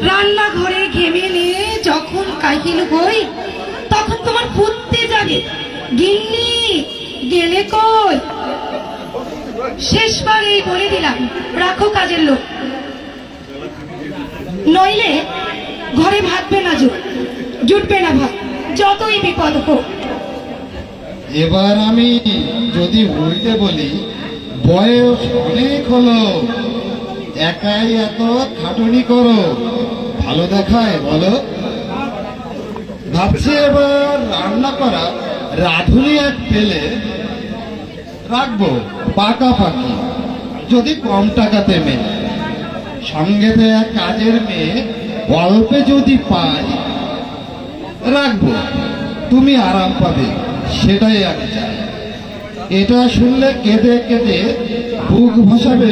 রান্নাঘরে ঘেমে নিয়ে যখন কাহিল বই তখন তোমার ফুটতে যাবে, গিন্নি গেলে কই? শেষবারে বলে দিলাম, রাখো কাজের লোক, নইলে ঘরে ভাববে না, জুটবে না ভাত, যতই বিপদ হোক। এবার আমি যদি উল্টে বলি, বয়স অনেক হলো, একাই এত খাটুনি করো, ভালো দেখায় বলো? ভাবছি এবার রান্না করা রাঁধুনি এক পেলে রাখবো পাকাপাকি, যদি কম টাকাতে মেলে। সঙ্গেতে এক কাজের মেয়ে অল্পে যদি পাই রাখবো, তুমি আরাম পাবে, সেটাই আমি চাই। এটা শুনলে কেঁদে কেঁদে বুক ভাসাবে,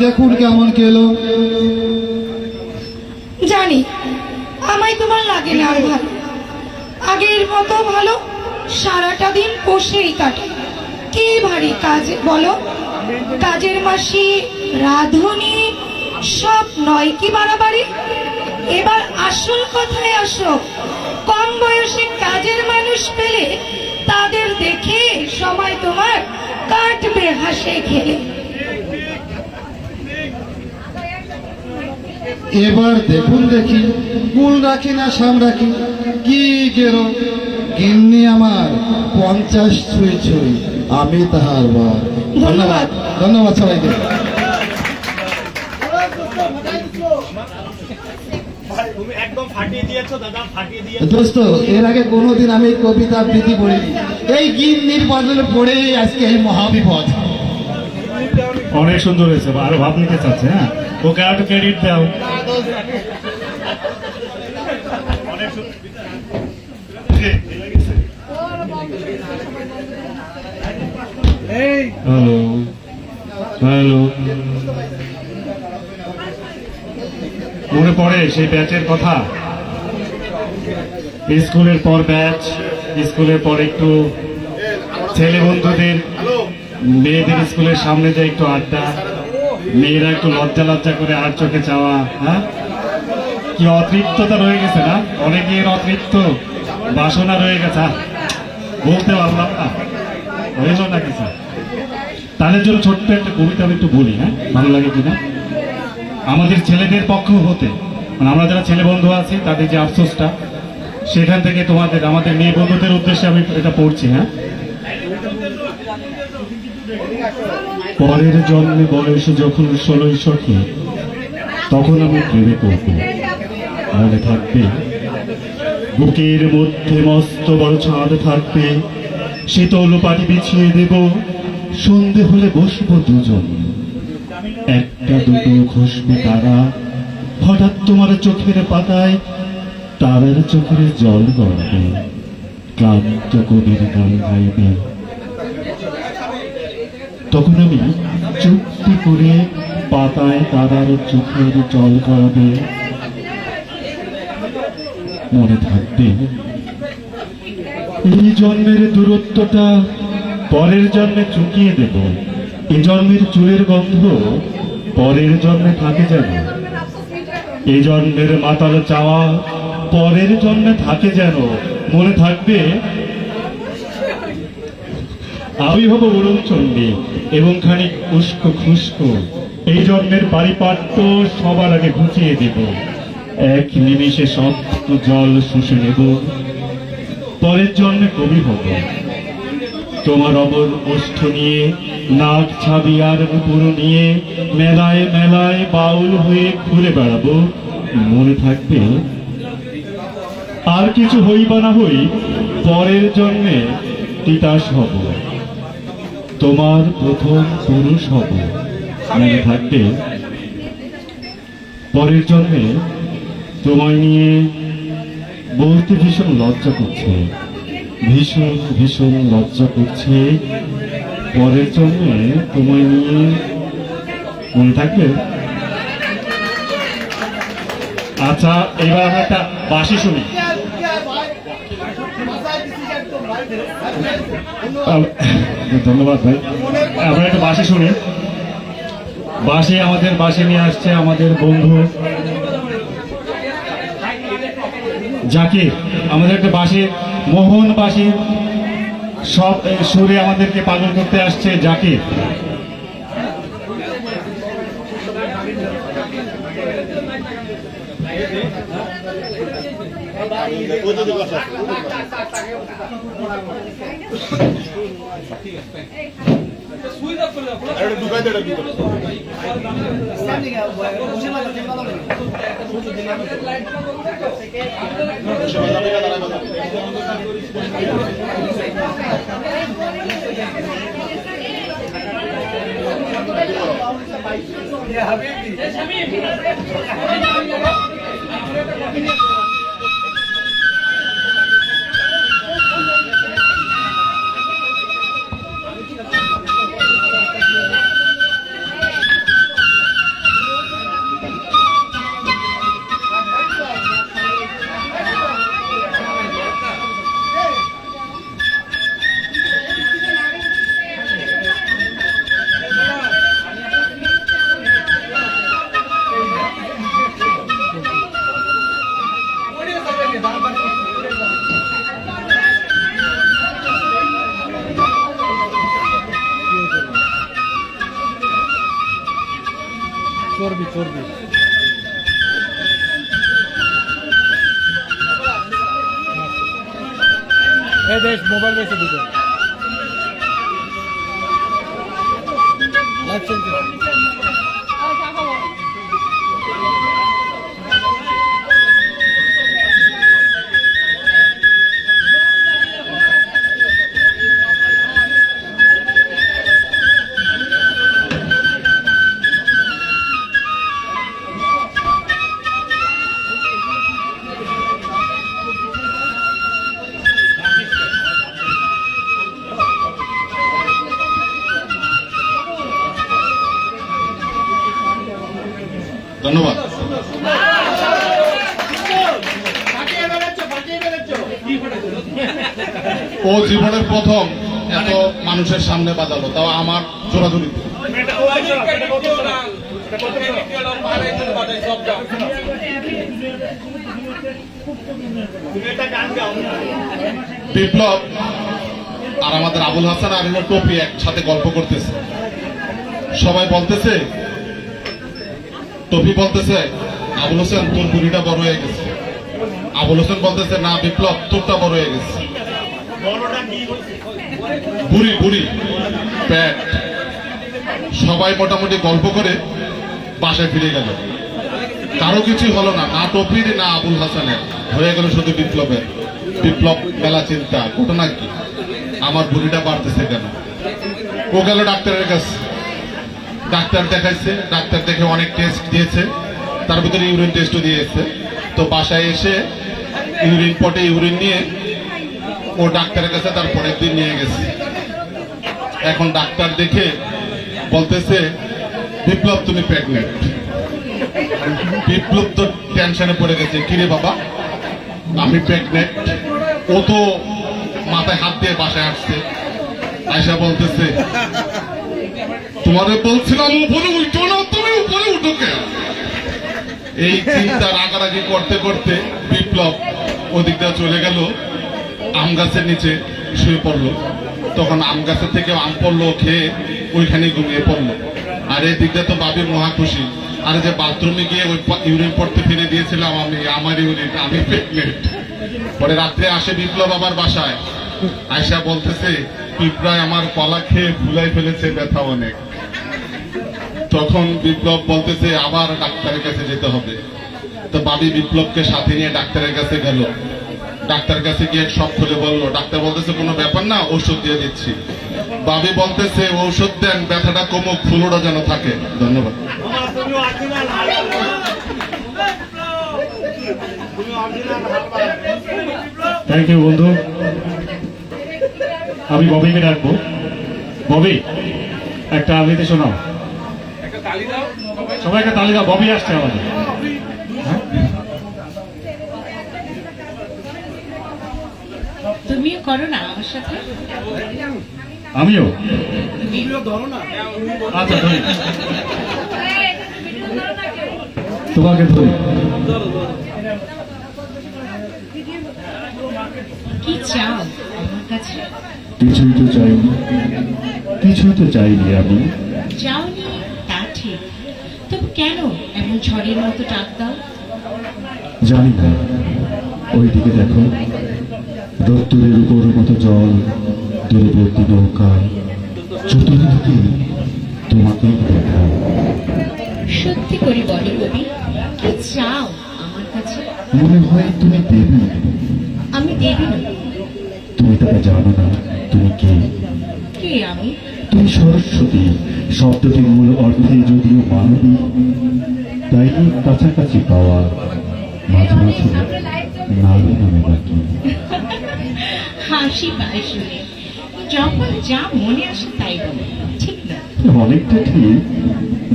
দেখুন কেমন কেলো। জানি আমায় তোমার লাগে না আর ভালো, আগের মতো ভালো সারাটা দিন বসেই কাটে। কি ভারী কাজ বলো, কাজের মাসি রাঁধুনি সব নয় কি বাড়াবাড়ি? এবার আসল কথায় আসো, কম বয়সে কাজের মানুষ পেলে তাদের দেখে সময় তোমার কাটবে হাসে খেলে। এবার দেখুন দেখি কুল রাখি না সাম রাখি, কি গেরো গিন্নি আমার 50 ছুঁই ছুঁই, আমি তাহার বার। ধন্যবাদ, ধন্যবাদ সবাইকে। দোস্ত, এর আগে কোনোদিন আমি কবিতা আবৃত্তি পড়িনি, এই গিন্নির বদলে পড়েই আজকে এই মহাবিপদ। অনেক সুন্দর হয়েছে, আরো ভাব নিতে চাচ্ছে। হ্যাঁ, ওকে আরো ক্রেডিট দাও। হ্যালো হ্যালো, মনে পড়ে সেই ব্যাচের কথা? স্কুলের পর ব্যাচ, স্কুলের পর একটু ছেলে বন্ধুদের, মেয়েদের স্কুলের সামনে যায় একটু আড্ডা, মেয়েরা একটু লজ্জা লজ্জা করে আর চোখে চাওয়া। হ্যাঁ, কি অতৃপ্ততা রয়ে গেছে না, অনেকের অতৃপ্ত বাসনা রয়ে গেছে, বলতে পারলাম না, হইল না কিছু। তাদের জন্য ছোট্ট একটা কবিতা আমি একটু বলি, হ্যাঁ, ভালো লাগে কিনা? আমাদের ছেলেদের পক্ষ হতে, মানে আমরা যারা ছেলে বন্ধু আছি তাদের যে আফসোসটা, সেখান থেকে তোমাদের আমাদের মেয়ে বন্ধুদের উদ্দেশ্যে আমি এটা পড়ছি। হ্যাঁ, পরের জন্মে বয়স যখন 16 সখী, তখন আমি প্রেমে করব, মনে থাকবে বুকের মধ্যে মস্ত বড় ছাদ থাকবে, শীতল পাটি বিছিয়ে দেব, সন্ধে হলে বসবো দুজন, একটা দুটো খসবে তারা, হঠাৎ তোমার চোখের পাতায় তারার চোখের জল গড়াবে, ক্লান্ত কবির গান গাইবে। তখন আমি চুক্তি করে পাতায় তারার চোখের জল গড়াবে, মনে থাকবে এই জন্মের দূরত্বটা পরের জন্মে চুকিয়ে দেব, এই জন্মের চুলের গন্ধ পরের জন্মে থাকে যেন, এই জন্মের মাতাল চাওয়া পরের জন্মে থাকে যেন, মনে থাকবে আমি হব অরুণচণ্ডী এবং খানিক উস্কো খুস্কো, এই জন্মের পারিপাট্য সবার আগে ঘুচিয়ে দেব, এক নিমিষে সব জল শুষে নেব, পরের জন্মে কবি হব, তোমার অবর ওষ্ঠ নিয়ে নাক ছাবি আর নুপুর নিয়ে মেলায় মেলায় বাউল হয়ে ঘুরে বেড়াবো, মনে থাকবে আর কিছু হই বা না হই পরের জন্মে তিতাস হব, তোমার প্রথম পুরুষ হব, মনে থাকবে পরের জন্মে তোমায় নিয়ে বলতে ভীষণ লজ্জা করছে, ভীষণ ভীষণ লজ্জা করছে, পরের জন্মে তোমায় নিয়ে, মনে থাকবে? আচ্ছা, এবার আমরা একটা বাঁশি শুনি। ধন্যবাদ ভাই, আমরা একটা বাঁশি শুনি। বাঁশি আমাদের বাঁশি নিয়ে আসছে আমাদের বন্ধু জাকির আমাদের একটা বাঁশির মোহন বাঁশির সব সুরে আমাদেরকে পালন করতে আসছে জাকির। মোবাইল বেশি দিতে ধন্যবাদ। ও জীবনের প্রথম এত মানুষের সামনে বাজালো, তাও আমার জোরাজুরিতে। বিপ্লব আর আমাদের আবুল হাসান আর টপি একসাথে গল্প করতেছে। সবাই বলতেছে, টপি বলতেছে আবুল হোসেন তোর বুড়িটা বড় হয়ে গেছে। আবুল হোসেন বলতেছে না বিপ্লব তোরটা বড় হয়ে গেছে। বুড়ি বুড়ি প্যাট। সবাই মোটামুটি গল্প করে বাসায় ফিরে গেল। কারো কিছুই হলো না, না টপির না আবুল হাসানের, হয়ে গেল শুধু বিপ্লবের। বিপ্লব মেলা চিন্তা, ঘটনা কি, আমার বুড়িটা বাড়তেছে কেন। ও গেল ডাক্তারের কাছে, ডাক্তার দেখাইছে। ডাক্তার দেখে অনেক টেস্ট দিয়েছে, তার ভিতরে ইউরিন টেস্টও দিয়েছে। তো বাসায় এসে ইউরিন পটে ইউরিন নিয়ে ও ডাক্তারের কাছে তার পরের দিন নিয়ে গেছে। এখন ডাক্তার দেখে বলতেছে বিপ্লব তুমি প্রেগনেন্ট। বিপ্লব তো টেনশনে পড়ে গেছে, কিরে বাবা আমি প্রেগনেন্ট। ও তো মাথায় হাত দিয়ে বাসায় আসছে, আয়সা বলতেছে তোমারে বলছিলাম উপরে উঠো না, তুমি উপরে উঠো কেন। এই চিন্তা রাগারাগি করতে করতে বিপ্লব ওদিকটা চলে গেল, আম গাছের নিচে শুয়ে পড়লো। তখন আম গাছের থেকে আম পড়লো, খেয়ে ওইখানে ঘুমিয়ে পড়লো। আর এই দিকটা তো বাবি মহা খুশি। আর যে বাথরুমে গিয়ে ওই ইউরিন পড়তে ফিরে দিয়েছিলাম আমি, আমার ইউরিন, আমি প্রেগনেন্ট। পরে রাত্রে আসে বিপ্লব আবার বাসায়, আয়সা বলতেছে পিঁপড়ায় আমার কলা খেয়ে ফুলাই ফেলেছে, ব্যথা অনেক। তখন বিপ্লব বলতেছে আবার ডাক্তারের কাছে যেতে হবে। তো বাবি বিপ্লবকে সাথে নিয়ে ডাক্তারের কাছে গেল। ডাক্তার কাছে গিয়ে সব খুলে বললো। ডাক্তার বলতেছে কোনো ব্যাপার না, ঔষধ দিয়ে দিচ্ছি। বাবি বলতেছে ঔষধ দেন, ব্যথাটা কমুক, ফুলোটা যেন থাকে। ধন্যবাদ। থ্যাংক ইউ বন্ধু। আমি ববিকে ডাকবো। ববি একটা আবৃত্তি শোনাও। সবাই একটা তালি দাও, ববি আসছে আমাদের। তুমিও করো না আমার সাথে। আমিও আচ্ছা ধরি, তোমাকে ধরি। কি চাও আমার কাছে? কিছুই তো চাইনি, কিছুই তো চাইনি আমি। চাওনি তা ঠিক, তবু কেন এমন ঝড়ের মতো ডাক দাও? জানি না, ওইদিকে দেখো, রোদ্দুরের উপর মতো জল, দূরবর্তী নৌকা, চতুর্দিকে তোমাকে দেখা। সত্যি করে বলো কবি, কি চাও আমার কাছে? মনে হয় তুমি দেবী। আমি দেবী নই। তুমি তাকে জানো না তুমি কে? কে আমি? তুমি সরস্বতী, শব্দটির মূল অর্থে যদিও মানবী, তাই কাছাকাছি পাওয়া, মাঝে মাঝে নারী নামে ডাকি। হাসি পায় শুনে, যখন যা মনে আসে তাই বলে, ঠিক না? অনেকটা ঠিক,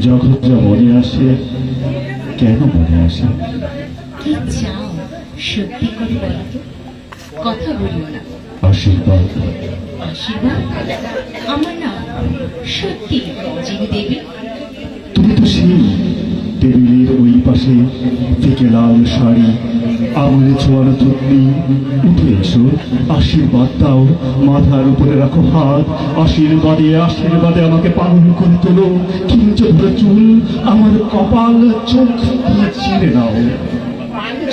যখন যা মনে আসে। কেন মনে আসে? কি চাও সত্যি করে বলো তো, কথা বলিও না। আশীর্বাদ। আশীর্বাদ? আমার না সত্যি যিনি দেবী। তুমি তো সেই টেবিলের ওই পাশে থেকে লাল শাড়ি, আঙুলে ছোঁয়ানো থুতনি। উঠে এসো, আশীর্বাদ দাও, মাথার উপরে রাখো হাত, আশীর্বাদে আশীর্বাদে আমাকে পালন করে তোলো। কিঞ্চ ধরে চুল, আমার কপাল, চোখ দিয়ে ছিঁড়ে নাও।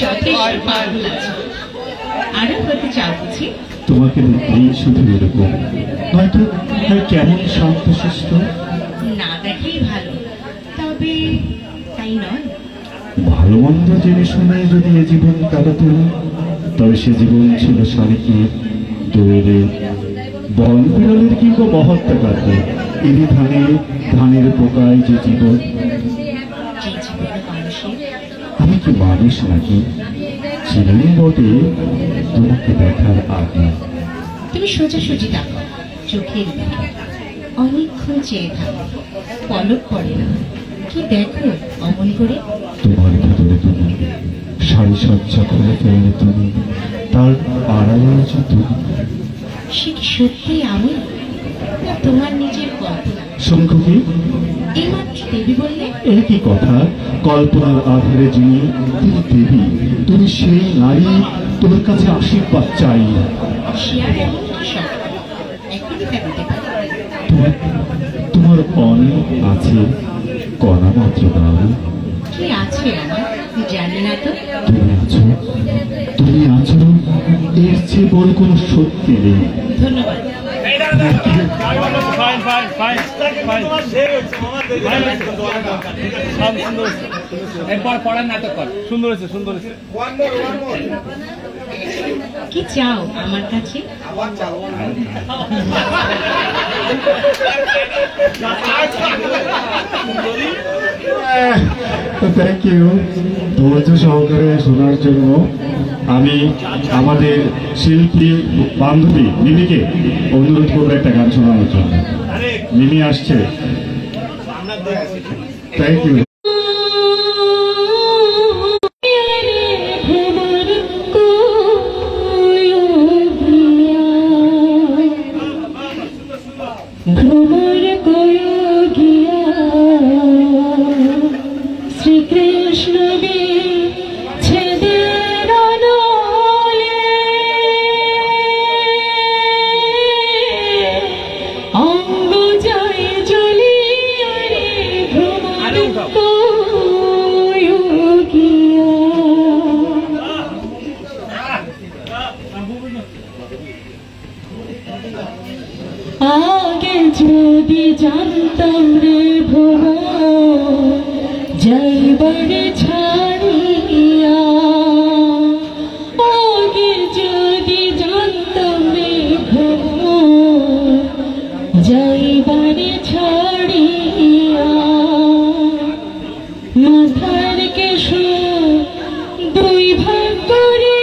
যথেষ্ট পাগল আছে, আরো হতে চাও বুঝি? তোমাকে দেখলেই শুধু এরকম, নয়তো কেমন শান্ত শিষ্ট। না দেখেই ভালো, তবে তাই নয়। ভালো মন্দ জেনে শুনে যদি এ জীবন কাটাতো, তবে সে জীবন ছিল শালিকের, দোয়েলের, বন বিড়ালের কিংবা মহত্যাকারী। এরই ধানের পোকায় যে জীবন। যে জীবনে মানুষের। আমি কি মানুষ নাকি? ছিলেন বটে তোমাকে দেখার আগে। তুমি সোজাসুজি তাকো, চোখের দিকে অনেকক্ষণ চেয়ে থাকো, পলক পড়ে না। কি দেখো অমন করে? তোমার ভিতরে তুমি, সাজসজ্জা করে ফেললে তুমি, তার আড়ালে আছো তুমি। সে কি সত্যি আমি, না তোমার নিজের কল্পনা? শঙ্খ কি? এইমাত্র দেবী বললে। একই কথা, কল্পনার আধারে যিনি, তিনি দেবী। তুমি সেই নারী, তোমার কাছে আশীর্বাদ চাই। সে আর এমন কি শক্ত, এখনই তা দিতে পারি। তোমার অনেক আছে, কণা মাত্র দাও। কি আছে আমার জানি না তো। তুমি আছো, তুমি আছো, এর চেয়ে বড় কোনো সত্যি নেই। ধন্যবাদ। ফাইন ফাইন ফাইন ফাইন এরপর পড়ার নাটক কর। সুন্দর হয়েছে, সুন্দর হয়েছে। কি চাও আমার কাছে? থ্যাংক ইউ ধৈর্য সহকারে শোনার জন্য। আমি আমাদের শিল্পী বান্ধবী মিমিকে অনুরোধ করবো একটা গান শোনানোর জন্য। মিমি আসছে। Thank you. ভ্রমর কয়ো গিয়া শ্রীকৃষ্ণ বিচ্ছেদের নয়ে অঙ্গ যায় জ্বলিয়া রে ভ্রমর কয়ো গিয়া। আগে যদি জানতাম রে ভ্রমর যাইবারে ছাড়িয়া, আগে যদি জানতাম রে ভ্রমর যাইবারে ছাড়িয়া, মাথার কেশর দুই ভাগ করে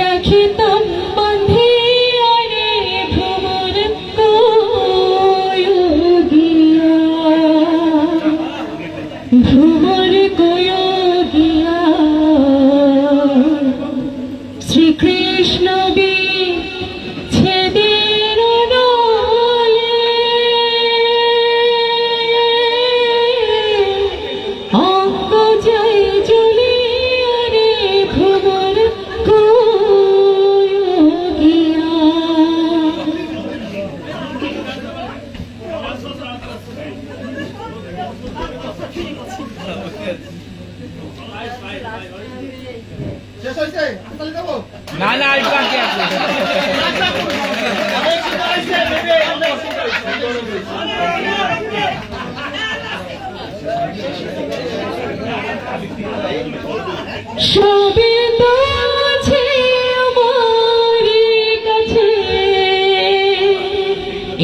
রাখিতাম বাঁধিয়া রে ভ্রমর কয়ো গিয়া, ভ্রমর কয়ো গিয়া শ্রীকৃষ্ণ বিচ্ছেদের নয়ে। না না আর বাকি আছে সবে তো আছে আমার কাছে,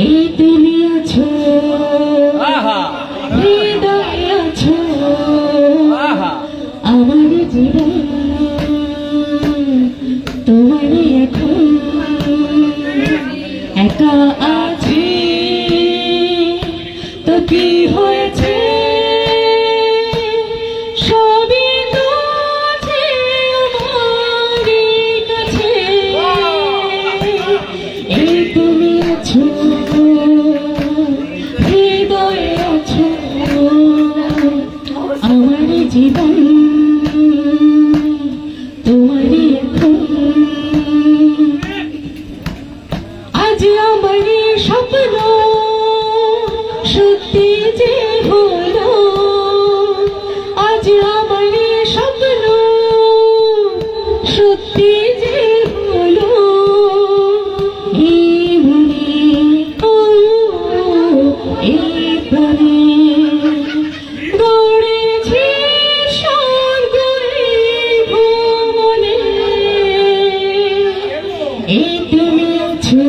এই তুমি আছো, হৃদয় আছো, আমার জীবন তোমার এখন একা আছি তো কি হয়েছে, সবই তো আছে আমার কাছে, এই তুমি আছো, হৃদয়ে আছো, আমার জীবন তোমারই এখন, আজ আমার স্বপ্ন সত্যি যে হলো, আজ আমার স্বপ্ন সত্যি যে হলো, এই মনে ও এই প্রাণে গড়েছি স্বর্গ এই ভুবনে, এই তুমি আছো,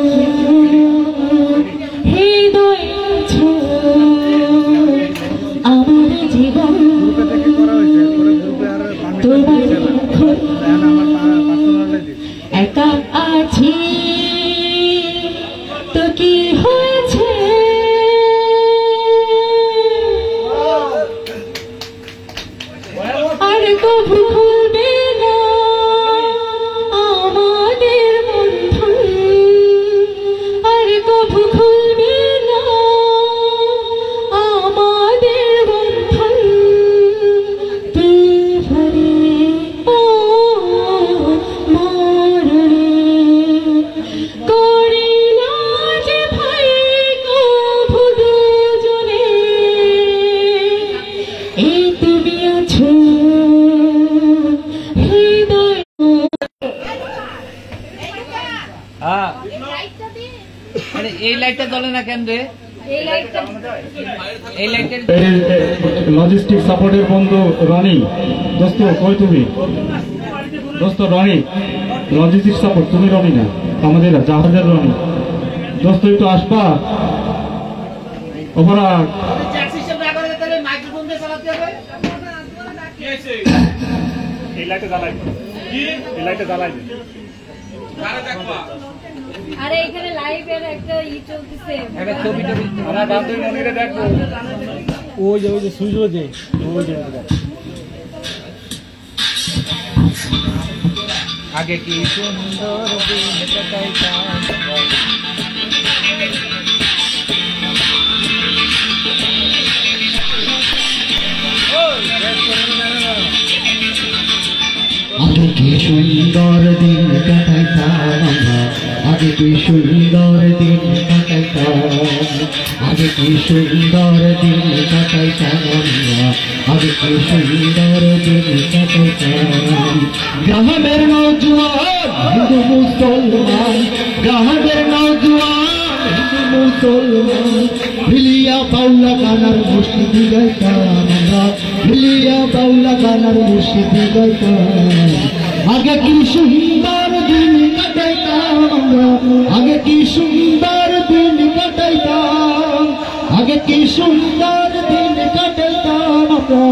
হৃদয় আছো, আমার জীবন তোমার এখন একা আছি তো কি হয়েছে, আর কবু খুলবে না আমাদের বন্ধন, আর কবু খুলবে না আমাদের বন্ধন, তুফানে ও মরণে করি না যে ভাই কবু দুজনে, এই তুমি আছো, হৃদয় হ্যাঁ আরে এই লাইটটা জ্বলে না কেন রে এই লাইটের লজিস্টিক সাপোর্টের বন্ধু রনি, দোস্ত কই তুমি, দোস্ত রনি, লজিস্টিক সাপোর্ট তুমি রনি না, আমাদের জাহাজের রনি, দোস্ত একটু আসবা অপরাধ, এই লাইটটা জ্বালাই, এই লাইটটা জ্বালাই, আরে এখানে লাইভের একটা চলতেছে, একটা ছবি টবি আমার বান্ধবী মনিরে দেখবো, ওই যে সুইচ যে ওই যে আগে কি সুন্দর দিন কাটাইতাম, আগে কি সুন্দর দিন কাটাইতাম আমরা, আগে কি সুন্দর দিন কাটাইতাম, আগে কি সুন্দর দিন কাটাইতাম আমরা, আগে কি সুন্দর দিন কাটাইতাম, গ্রামের নওজোয়ান হিন্দু মুসলমান, গ্রামের নওজোয়ান হিন্দু মুসলমান, ভিলিয়া বাউলা গানার মুর্শিদি গাইতাম আমরা, ভিলিয়া বাউলা গানার মুর্শিদি গাইতাম, আগে কি সুন্দর দিন কাটাইতাম আমরা, আগে কি সুন্দর দিন কাটাইতাম, আগে কি সুন্দর দিন কাটাইতাম আমরা,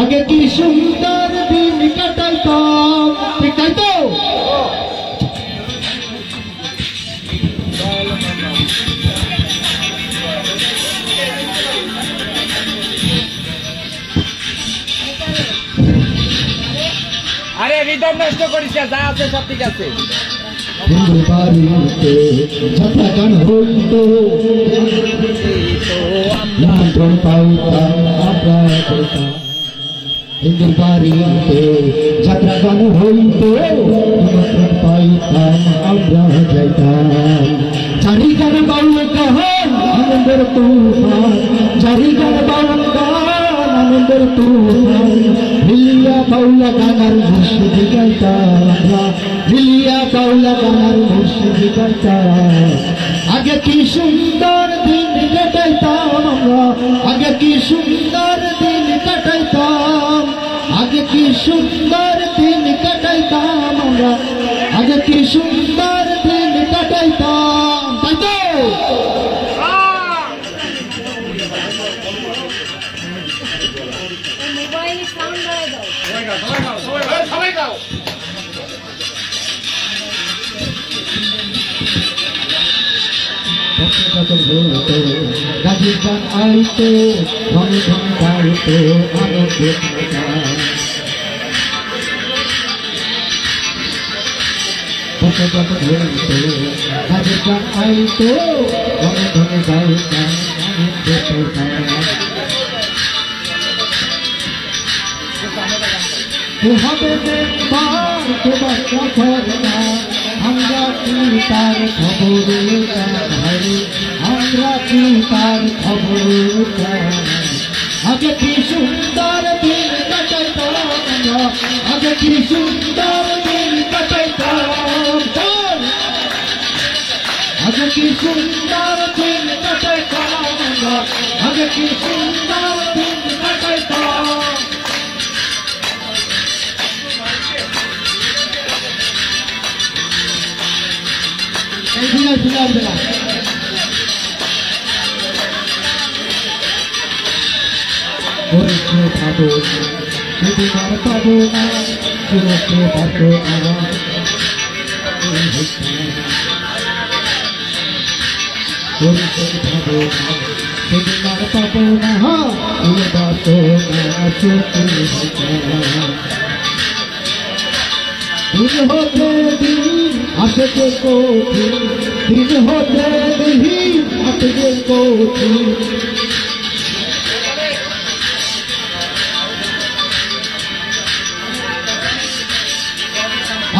আগে কি সুন্দর দিন কাটাইতাম, ঠিক তাই তো? আরে রিদম নষ্ট করিস না, যা আছে সব ঠিক আছে, হিন্দু বাড়িতে যাত্রা গান হইতো, নিমন্ত্রণ পাইতাম আমরা যেতাম, হিন্দু বাড়িতে যাত্রা গান হইতো, নিমন্ত্রণ পাইতাম আমরা যাইতাম, চারিগার বাউল গান আনন্দের তুফান, চারিগার বাউল গান সাগর তুফান মিলিয়া বাউলা গানার মুর্শিদি গাইতাম আমরা মিলিয়া বাউলা গানার মুর্শিদি গাইতাম আগে কি সুন্দর দিন কাটাইতাম আমরা আগে কি সুন্দর দিন কাটাইতাম আগে কি সুন্দর দিন কাটাইতাম আমরা আগে কি সুন্দর দিন কাটাইতাম তাই তো মোবাইল সাউন্ড বাড়াই দাও। গাজীর গান আইতো ঘনে ঘন গাইতো আনন্দ গাজীর গান আইতো ঘনে ঘনে গাইতাম আমরা কি তার খবর ভাই আমরা কি তার খবর আগে কি সুন্দর দিন কাটাইতাম আমরা আগে কি সুন্দর দিন কাটাইতাম আগে কি সুন্দর দিন কাটাইতাম আমরা আগে কি সুন্দর দিন কাটাইতাম পরীক্ষে পাবো সেদিন আর পাবো না সুরক্ষে পাবো না পরীক্ষে পাবো না সেদিন আর পাবো না পাবো না দিন হতে দিন আসে যে কঠিন দিন হতে দিন আসে যে কঠিন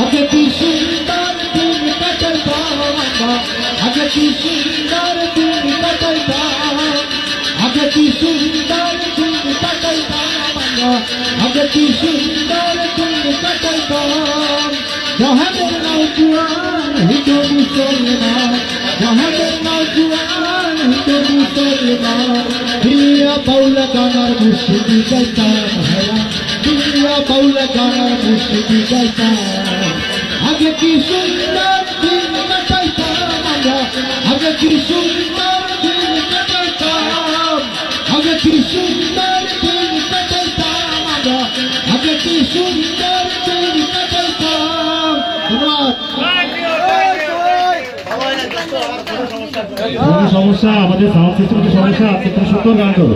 আগে কি সুন্দর দিন কাটাইতাম আগে কি সুন্দর দিন কাটাইতাম আগে কি সুন্দর দিন কাটাইতাম আগে কি সুন্দর দিন কাটাইতাম জাহানের নৌজওয়ান হিন্দু মুসলমান জাহানের নৌজওয়ান হিন্দু মুসলমান প্রিয়া বাউলা গানার মুর্শিদি গাইতাম প্রিয়া বাউলা গানার মুর্শিদি গাইতাম আগে কি সুন্দর দিন কাটাইতাম আমরা আগে কি সুন্দর দিন কাটাইতাম আগে কি সুন্দর দিন কাটাইতাম আমরা আগে কি সুন্দর দিন কাটাইতাম কোনো সমস্যা আমাদের সাউন্ড সিস্টেমের সমস্যা আপনি খুব সুন্দর গান করো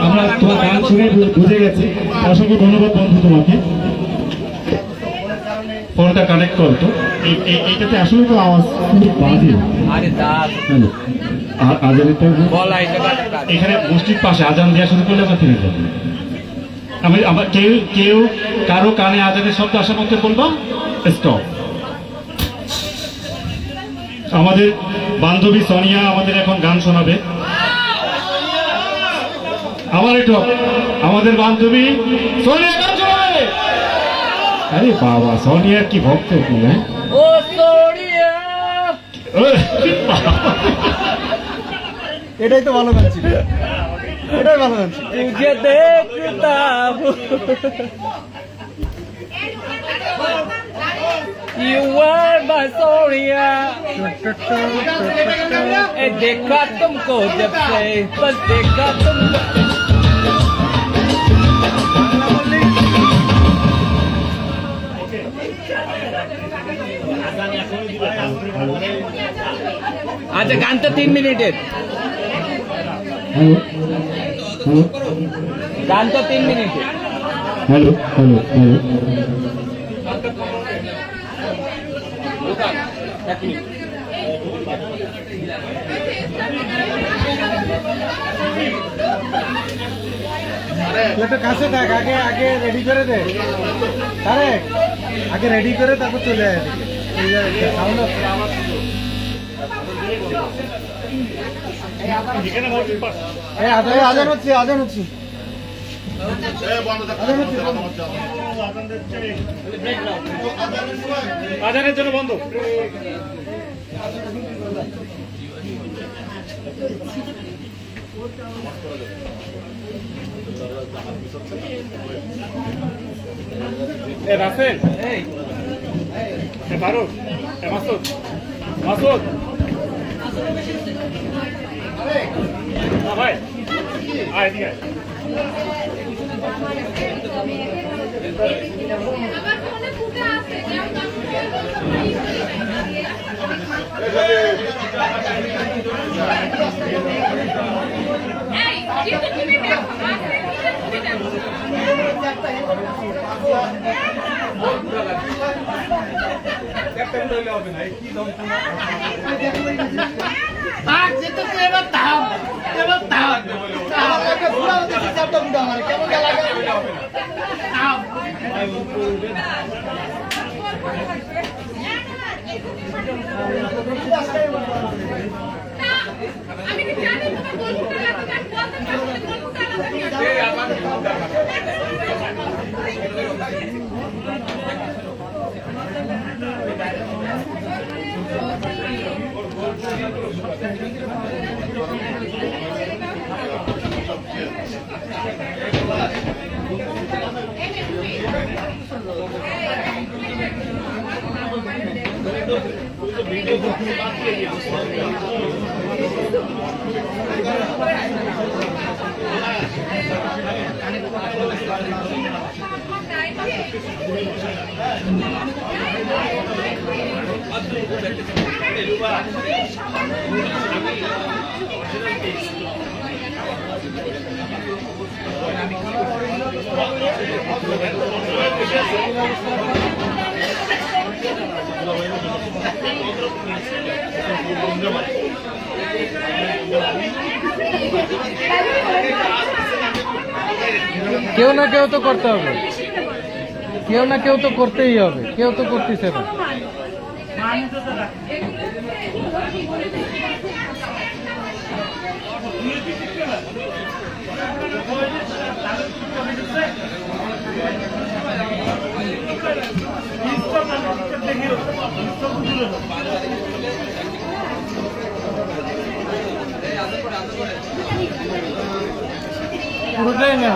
আমরা তোমার গান শুনে বুঝে গেছি অসংখ্য ধন্যবাদ বন্ধু তোমাকে ফোনটা কানেক্ট করো তো এইটাতে আসলে তো আওয়াজ খুব বাজে আজানিটা এখানে মসজিদ পাশে আজান দেওয়া শুরু করলে আমরা ফিরে যাবো আমার কেউ কারো কানে আজানের শব্দ আসার মধ্যে বলবো স্টপ আমাদের বান্ধবী সোনিয়া আমাদের এখন গান শোনাবে আমাদের বান্ধবী সোনিয়া গান শোনাবে আরে বাবা সোনিয়ার কি ভক্ত কি হ্যাঁ ও সোনিয়া এটাই তো ভালো গান ছিল এটাই ভালো গান ছিল तुझे देखता हूँ You are my Sonia देखा तुमको जब से बस देखा तुमको अच्छा गान तो 3 मिनिटेर गान तो 3 मिनिटेर हेलो हेलो हेलो তো কাছে থাক আগে আগে রেডি করে দে আরে আগে রেডি করে তারপর চলে আয় সাউন্ড আজান হচ্ছে আজানের জন্য বন্ধ। রাসেল, ফারুক, মাসুদ, মাসুদ, ভাই আয় ঠিক আছে। কেউ না কেউ তো করতে হবে, কেউ না কেউ তো করতেই হবে, কেউ তো করতেছে না। পুরোটাই না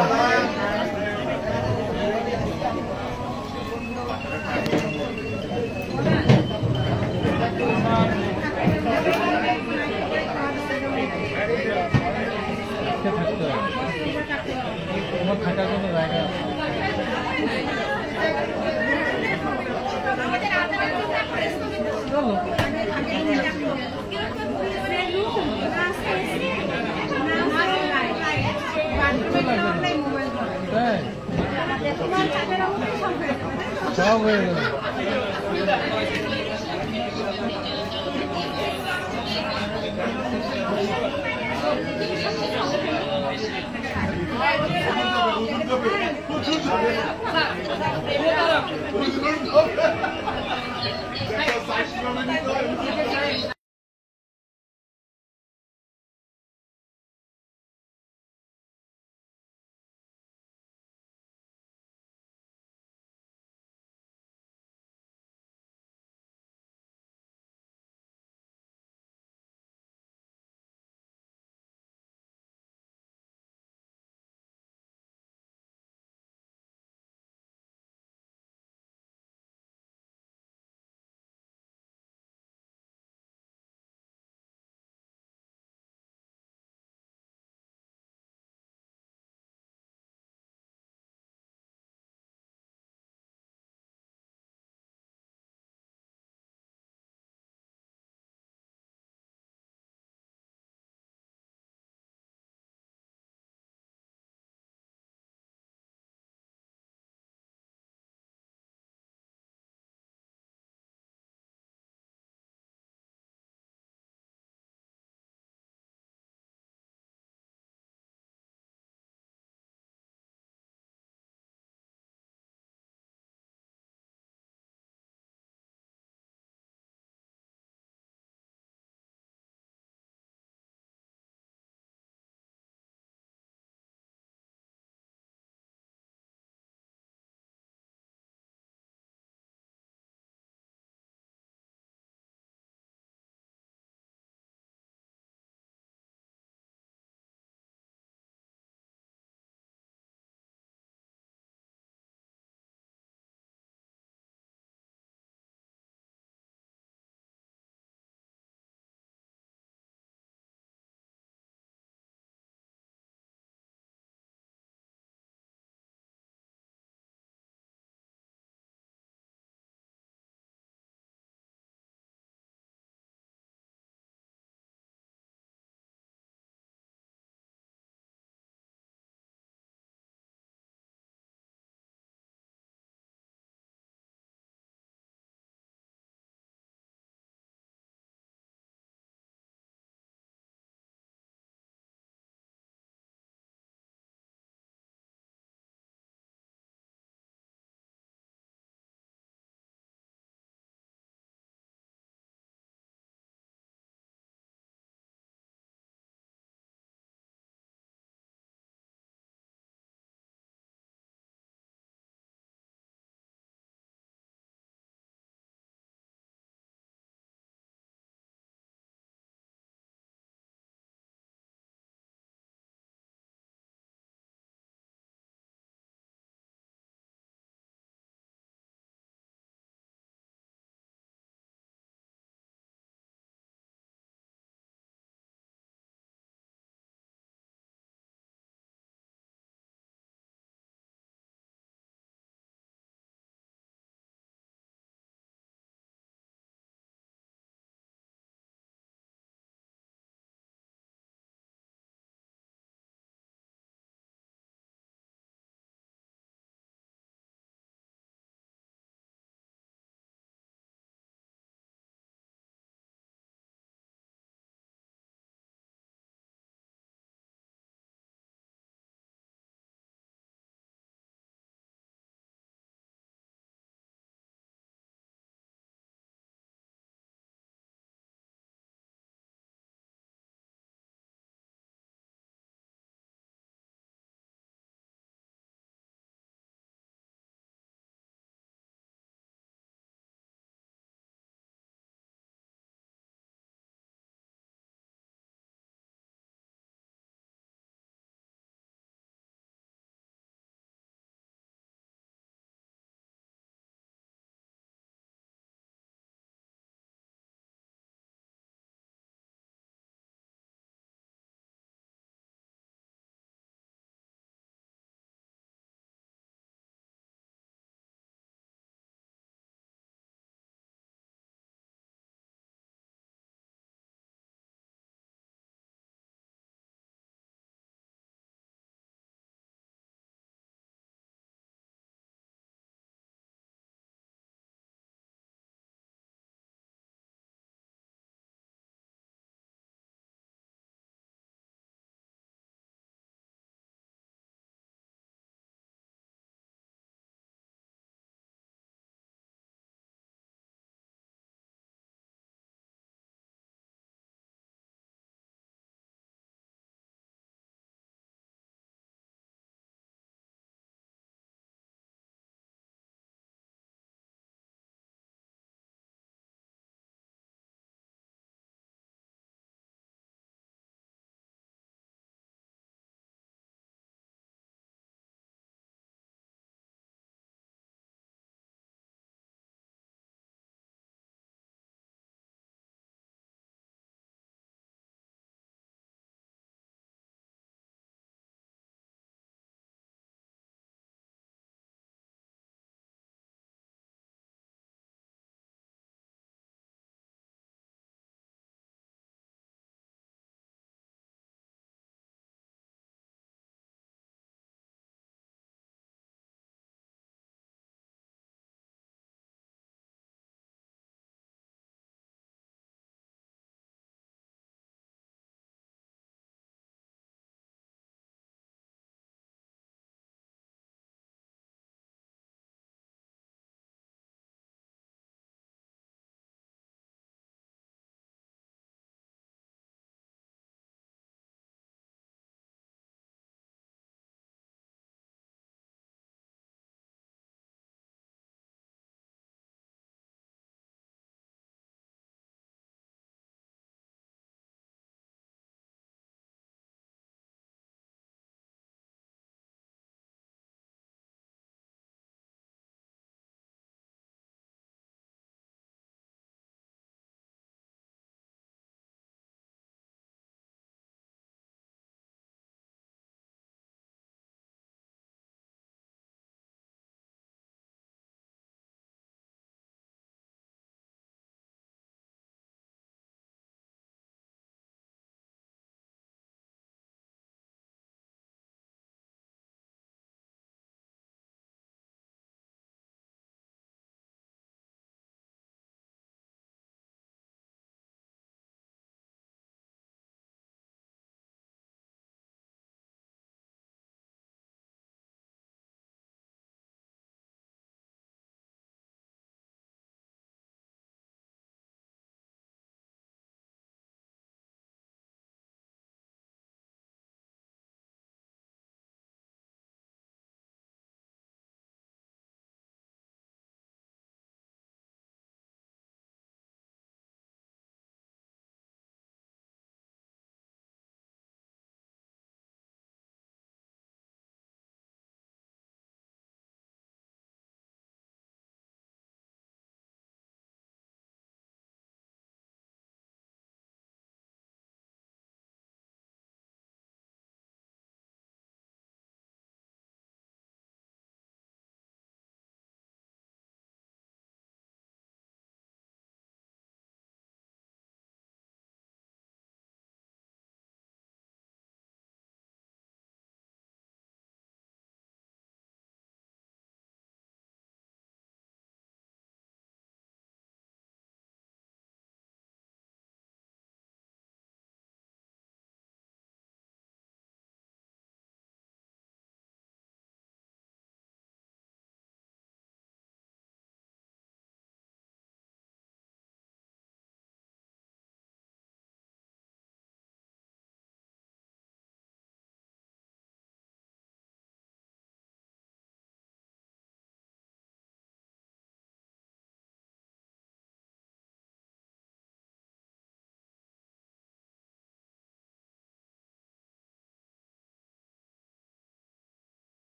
থাকতে হবে, তোমার থাকার কোনো জায়গা আছে? সব হয়ে গেল।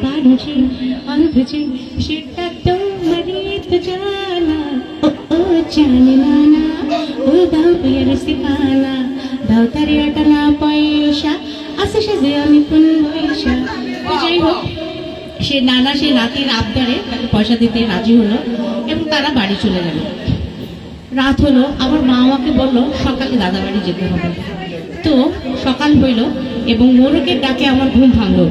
পারছি আলছি সেটা তোমারই তো জানা ও জানি না ও দাও পিয়ার সিকানা দাও তারি আটানা পয়সা আসে সে আমি কোন পয়সা। তো যাই হোক, সে নানা সে নাতির আবদারে তাকে পয়সা দিতে রাজি হলো এবং তারা বাড়ি চলে গেল। রাত হলো, আবার মা আমাকে বললো সকালে দাদা বাড়ি যেতে হবে। তো সকাল হইল এবং মোরকের ডাকে আমার ঘুম ভাঙলো।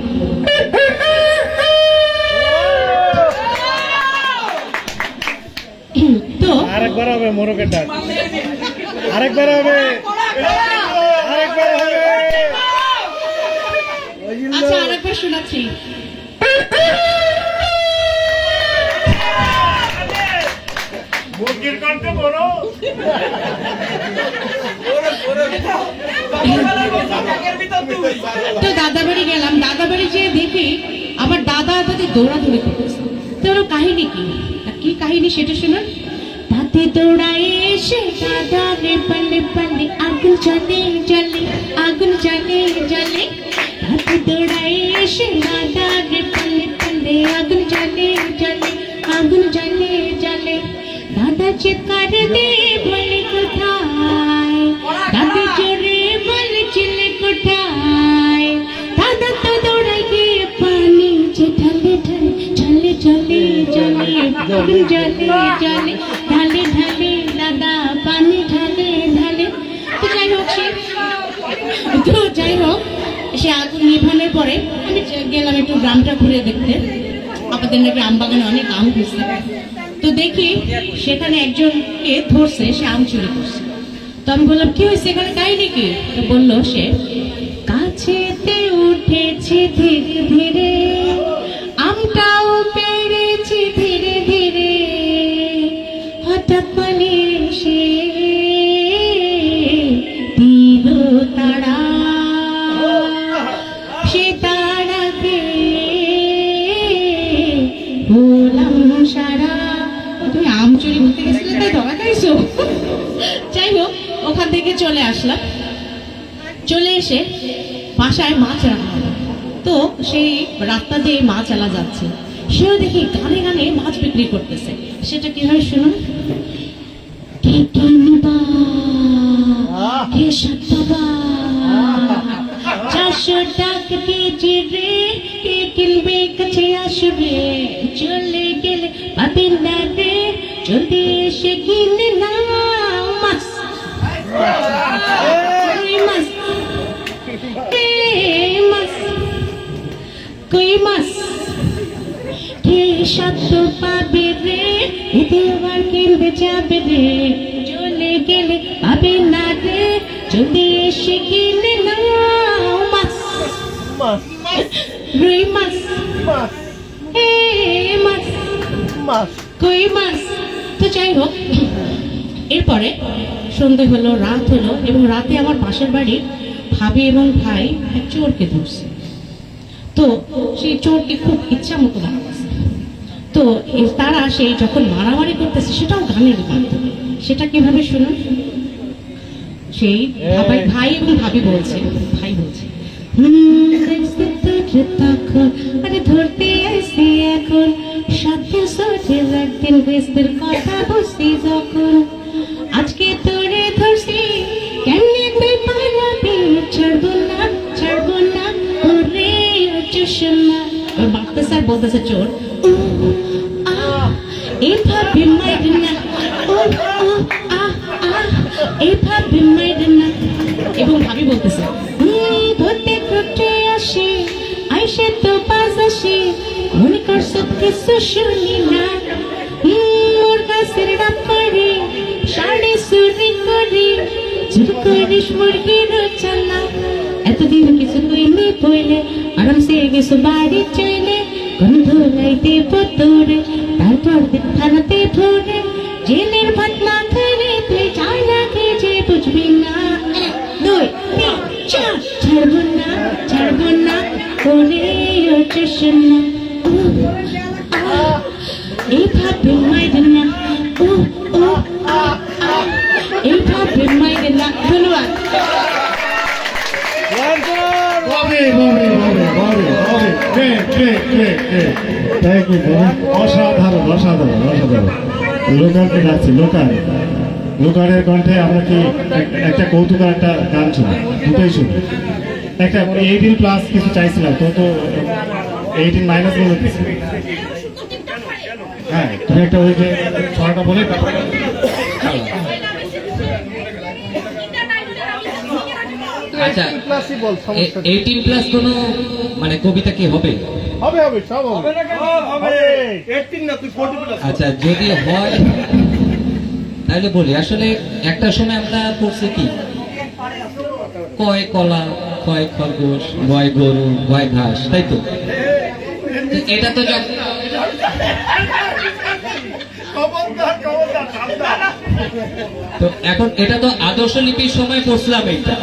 তো আরেকবার হবে মোরকের ডাক, আরেকবার হবে, আরেকবার হবে। আচ্ছা আরেকবার শোনাচ্ছি। মুরগির কণ্ঠ বলো। তো দাদা বাড়ি গেলাম, দাদা বাড়ি যেয়ে দেখি আবার দাদা দাদি দৌড়াদৌড়ি করতেছে। তো কাহিনী কি কাহিনী সেটা শুনুন। দাদি দৌড়ায় এসে দাদা রে পালে পালে আগুন জ্বলে জ্বলে আগুন জ্বলে জ্বলে। দাদি দৌড়ায় এসে দাদা রে পালে পালে আগুন জ্বলে জ্বলে আগুন জ্বলে জ্বলে। দাদা চিৎকার দে বলে কোথায়, দাদি জোরে বলে চিলে কোথায়। দাদা তো দৌড়াই গিয়ে পানি যে ঢালে ঢালে ঢালে ঢালে আগুন জ্বলে জ্বলে ঢালে ঢালে দাদা পানি ঢালে ঢালে। তো যাই হোক সে আগুন নিভানোর পরে আমি গেলাম একটু গ্রামটা ঘুরে দেখতে। আমাদের নাকি আম বাগানে অনেক আম হয়েছে। তো দেখি সেখানে একজনকে ধরছে, সে আম চুরি করছে। তো আমি বললাম কি হয়েছে এখানে কাহিনী কি? তো বললো সে গাছেতে উঠেছে ধীরে ধীরে আমটাও পেরেছি ধীরে ধীরে হঠাৎ মানে সে দিল তারা সে তারাকে বললাম সারা। তুমি আম চুরি করতে গেছিলে তাই ধরা খাইছো? যাই হোক ওখান থেকে চলে আসলাম। চলে এসে বাসায় মাছ রান্না, তো সেই রাস্তা দিয়ে মাছ চালা যাচ্ছে, সেও দেখি গানে গানে মাছ বিক্রি করতেছে। সেটা কিভাবে শুনুন। কে কিনবা কে সাতবা 400 টাকা কেজি রে, কে কিনবে কাছে আসবে চলে গেলে পাবেন না রে, যদি এসে কিনে না মাছ মাছ মাছ কই মাছ কে সাত পাবে রে, দেওয়ার কিনবে যাবে রে, চলে গেলে পাবে না রে, যদি এসে কিনে না মাছ রুই মাছ মাছ মাছ কই মাছ। তো যাই হোক এরপরে সন্ধে হলো, রাত হলো এবং রাতে আমার পাশের বাড়ির ভাবি এবং ভাই এক চোরকে ধরছে। তো সেই চোরকে খুব ইচ্ছা মতো মারতেছে। তো তারা সেই যখন মারামারি করতেছে সেটাও গানের মাধ্যমে। সেটা কিভাবে শুনুন। সেই ভাই এবং ভাবি বলছে, ভাই বলছে আরে ধরতে আসি এখন সাথে সাথে একদিন বেশদের কথা বসি যখন, আজকে তোরে ধরছি কেমনে তুই পালাবি, ছাড়বো না ওরে চুষনা। বাড়তে স্যার বলতেছে চোর এভাবে মাইর না এভাবে মাইর না। এবং ভাবি বলতেছে ধরতে ধরতে আসি আইসে তো পাশ আসি, মনে করছো কিছু শুনি না, মোর গাছের ডাব করে শাড়ি চুরি করে চুরি করিস মুরগির চানা। এতদিন কিছু কইনি বইলে আরামসে গেছো বাড়ি চলে, গন্ধ লাইতে তোরে তারপর থানাতে ভরে, জেলের ভাত না খেলে তুই চাই না খেয়ে বুঝবি না। 2 3 4 ছাড়বো না করে চুষনা এইভাবে মাইর না এইভাবে মাইর না। ধন্যবাদ। বাবে বাবে বাবে বাবে বাবে অসাধারণ অসাধারণ অসাধারণ। লোকালকে ডাকছি, লোকালের কণ্ঠে আমরা কি একটা কৌতুক একটা গান শুনি, দুটোই শুনি। একটা 18+ কিছু চাইছিলাম, তো 18- বলে দিচ্ছি। হ্যাঁ, তুমি একটা ওই যে ছড়াটা বলে আচ্ছা, 18+ কোনো মানে কবিতা কি হবে? আচ্ছা, যদি হয় তাহলে বলি। আসলে একটা সময় আমরা পড়ছি কি, কয় কলা, কয় খরগোশ, গয় গরু, গয় ঘাস, তাই তো? এটা তো তো এখন এটা তো আদর্শ লিপির সময় পড়ছিলাম এইটা,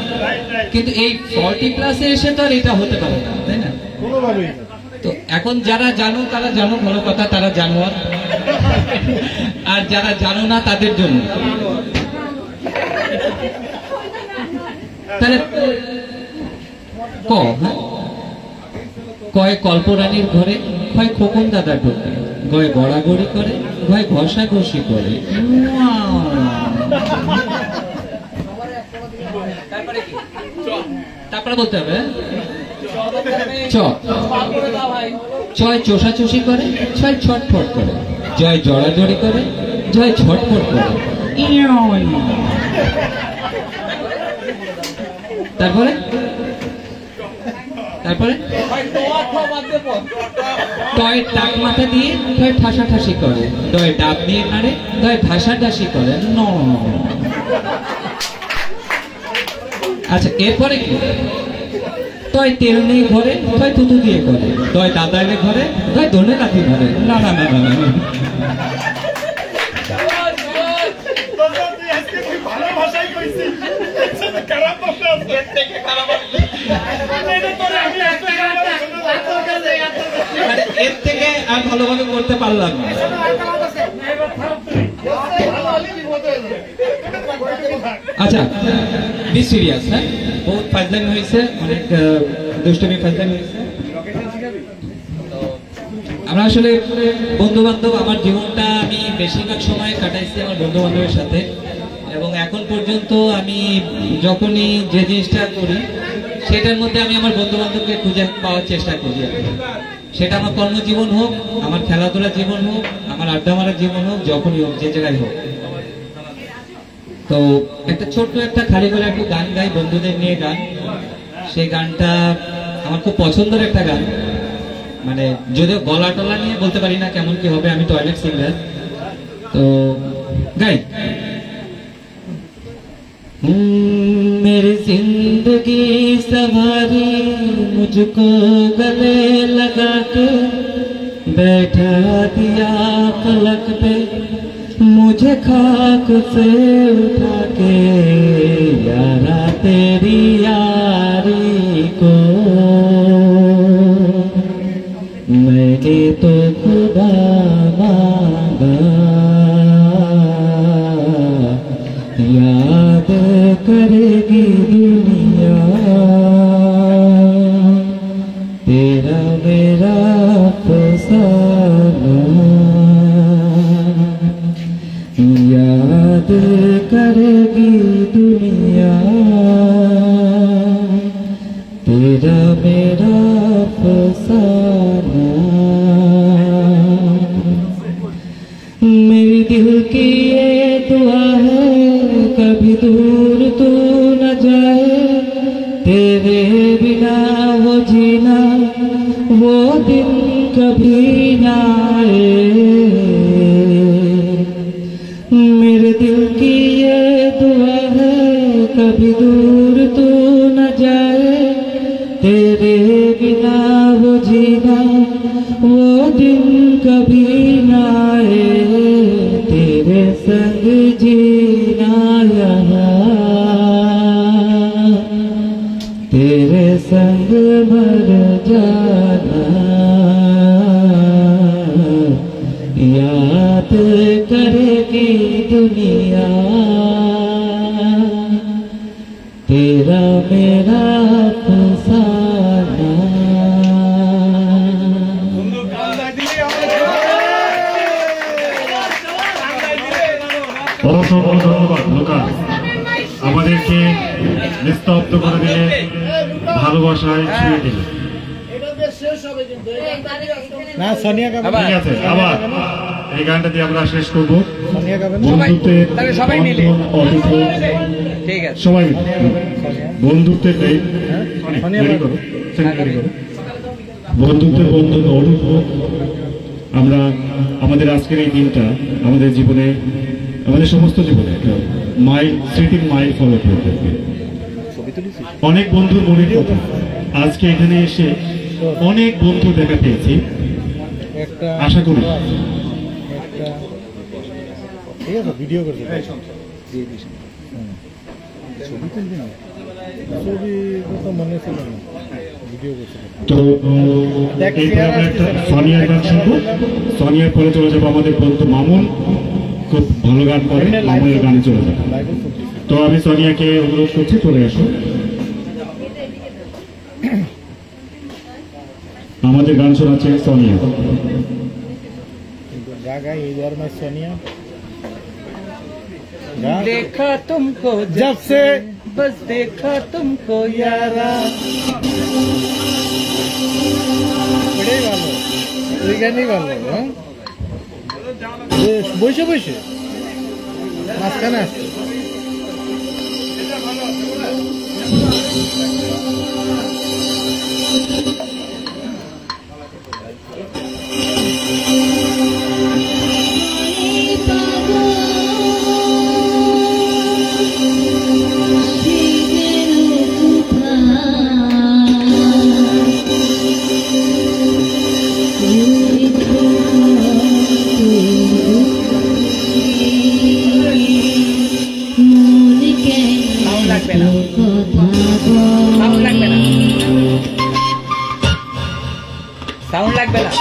কিন্তু এই 40+ এসে তো আর এটা হতে পারে না, তাই না? তো এখন যারা জানো তারা জানো, ভালো কথা, তারা জানোয়ার। আর যারা জানো না তাদের জন্য তাহলে কয় কল্পরানীর ঘরে, কয় খোকন দাদা ঢোকে, গয় গড়াগড়ি করে, গয় ঘষাঘষি করে। তারপরে বলতে হবে ছয় চোষাচুষি করে, ছয় ছটফট করে, জয় জড়াজড়ি করে, জয় ছটফট করে। তারপরে তারপরে টয় টাক মাথা দিয়ে টয় ঠাসাঠাসি করে, টয় ডাব নিয়ে নাড়ে, টয় ঠাসাঠাসি করে। আচ্ছা, এরপরে কি? তয় তেল নেই ঘরে, তয় থুতু দিয়ে করে, তয় দাদা এলে ঘরে, তয় ধনে লাঠি ধরে। না না না না না, এর থেকে আর ভালোভাবে করতে পারলাম না। আচ্ছা, বি সিরিয়াস। হ্যাঁ, বহুত ফাজলামি হয়েছে, অনেক দুষ্টমি ফাজলামি হয়েছে। আমরা আসলে বন্ধু বান্ধব, আমার জীবনটা আমি বেশিরভাগ সময় কাটাইছি আমার বন্ধু বান্ধবের সাথে, এবং এখন পর্যন্ত আমি যখনই যে জিনিসটা করি সেটার মধ্যে আমি আমার বন্ধু বান্ধবকে খুঁজে পাওয়ার চেষ্টা করি। সেটা আমার কর্মজীবন হোক, আমার খেলাধুলার জীবন হোক, আমার আড্ডা মারার জীবন হোক, যখনই হোক, যে জায়গায় হোক। তো একটা ছোট্ট একটা খালি গলা একটু গান গাই, বন্ধুদের নিয়ে গান। সেই গানটা আমার খুব পছন্দের একটা গান, মানে যদিও গলা টলা নিয়ে বলতে পারি না কেমন কি হবে, আমি টয়লেট সিঙ্গার। তো গাই। मेरी जिंदगी सवारी मुझको गले लगा के बैठा दिया पलक पे, मुझे खाक से उठा के यारा तेरी यारी को मैंने तो खुदा मांगा, याद करेगी दुनिया तेरा मेरा फसाना, याद करेगी दुनिया तेरा मेरा फसाना। मेरी दिल की ये दुआ है कभी दूर तू न जाए, तेरे बिना वो जीना वो दिन कभी ना आए। मेरे दिल की ये दुआ है कभी दूर तू न जाए, तेरे बिना वो जीना वो दिन कभी ना आए, तेरे संग जीना यहाँ तेरे संग मर जाना, याद करेगी दुनिया तेरा मेरा फसाना। ভালোবাসায় ছুঁয়ে দিল। না সোনিয়া গাবে ঠিক আছে, আবার এই গানটা দিয়ে আমরা শেষ করবো। সোনিয়া গাবে বন্ধুত্বের সবাই মিলে। অটুট ঠিক আছে, সবাই মিলে বন্ধুত্বের এই ready করো, ready করো। বন্ধুত্বের বন্ধন অটুট হোক। আমরা আমাদের আজকের এই দিনটা আমাদের জীবনে, আমাদের সমস্ত জীবনে একটা মাইল, স্মৃতির মাইল ফলো করে থাকবে। অনেক বন্ধুর মনের কথা, আজকে এখানে এসে অনেক বন্ধু দেখা পেয়েছি। একটা আশা করি একটা ঠিক আছে, ভিডিও করতে ছবি তুলবি না, ছবি কথা মনে ছিল না, ভিডিও করতে। তো এরপরে আমরা একটা সোনিয়ার গান শুনবো। সোনিয়ার পরে চলে যাবো আমাদের বন্ধু মামুন, খুব ভালো গান করে, মামুনের গানে চলে যাবো। তো আমি সোনিয়াকে অনুরোধ করছি চলে আসো। আমাদের গান শোনাচ্ছে সোনিয়া। गागा इधर में सोनिया देखा तुमको जब से बस देखा तुमको यारा। बड़े वालो ওই গানই ভালো। হ্যাঁ বসে বসে মাঝখানে আসছে। সাউন্ড লাগবে না।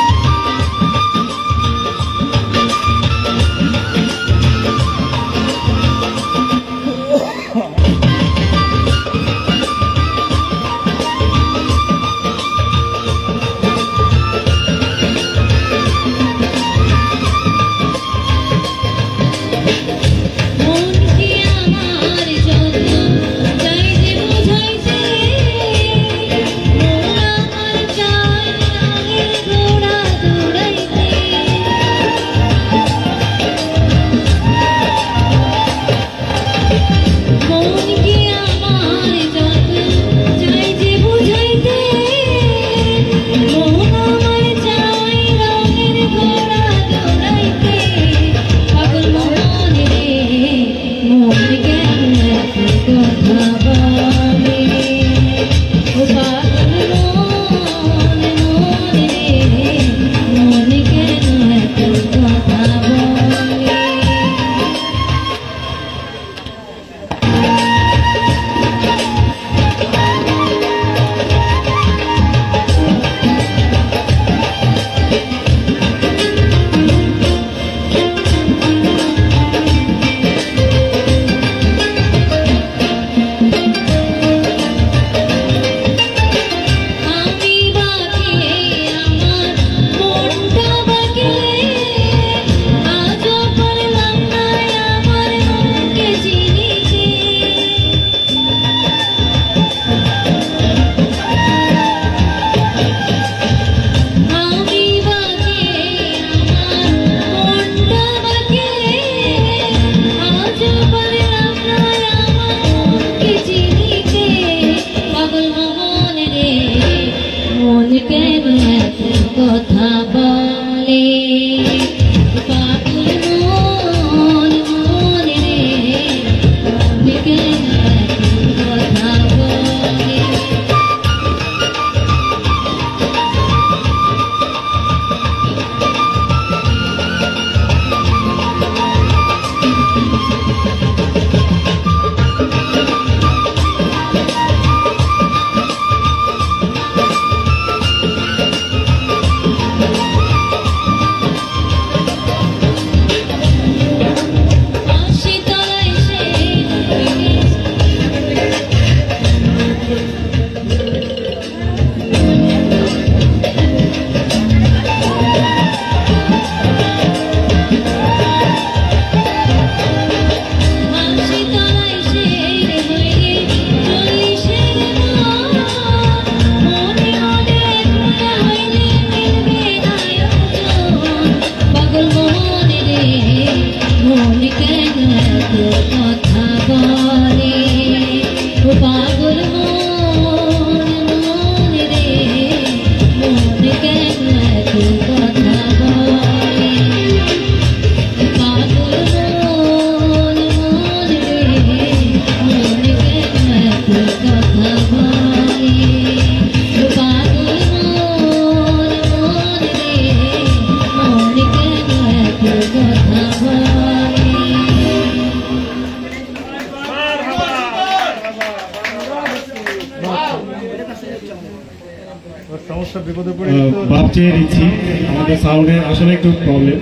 ওর সমস্যা বিপদে পড়ে ভাব চেয়ে দিচ্ছি, আমাদের সাউন্ডের আসলে একটু প্রবলেম,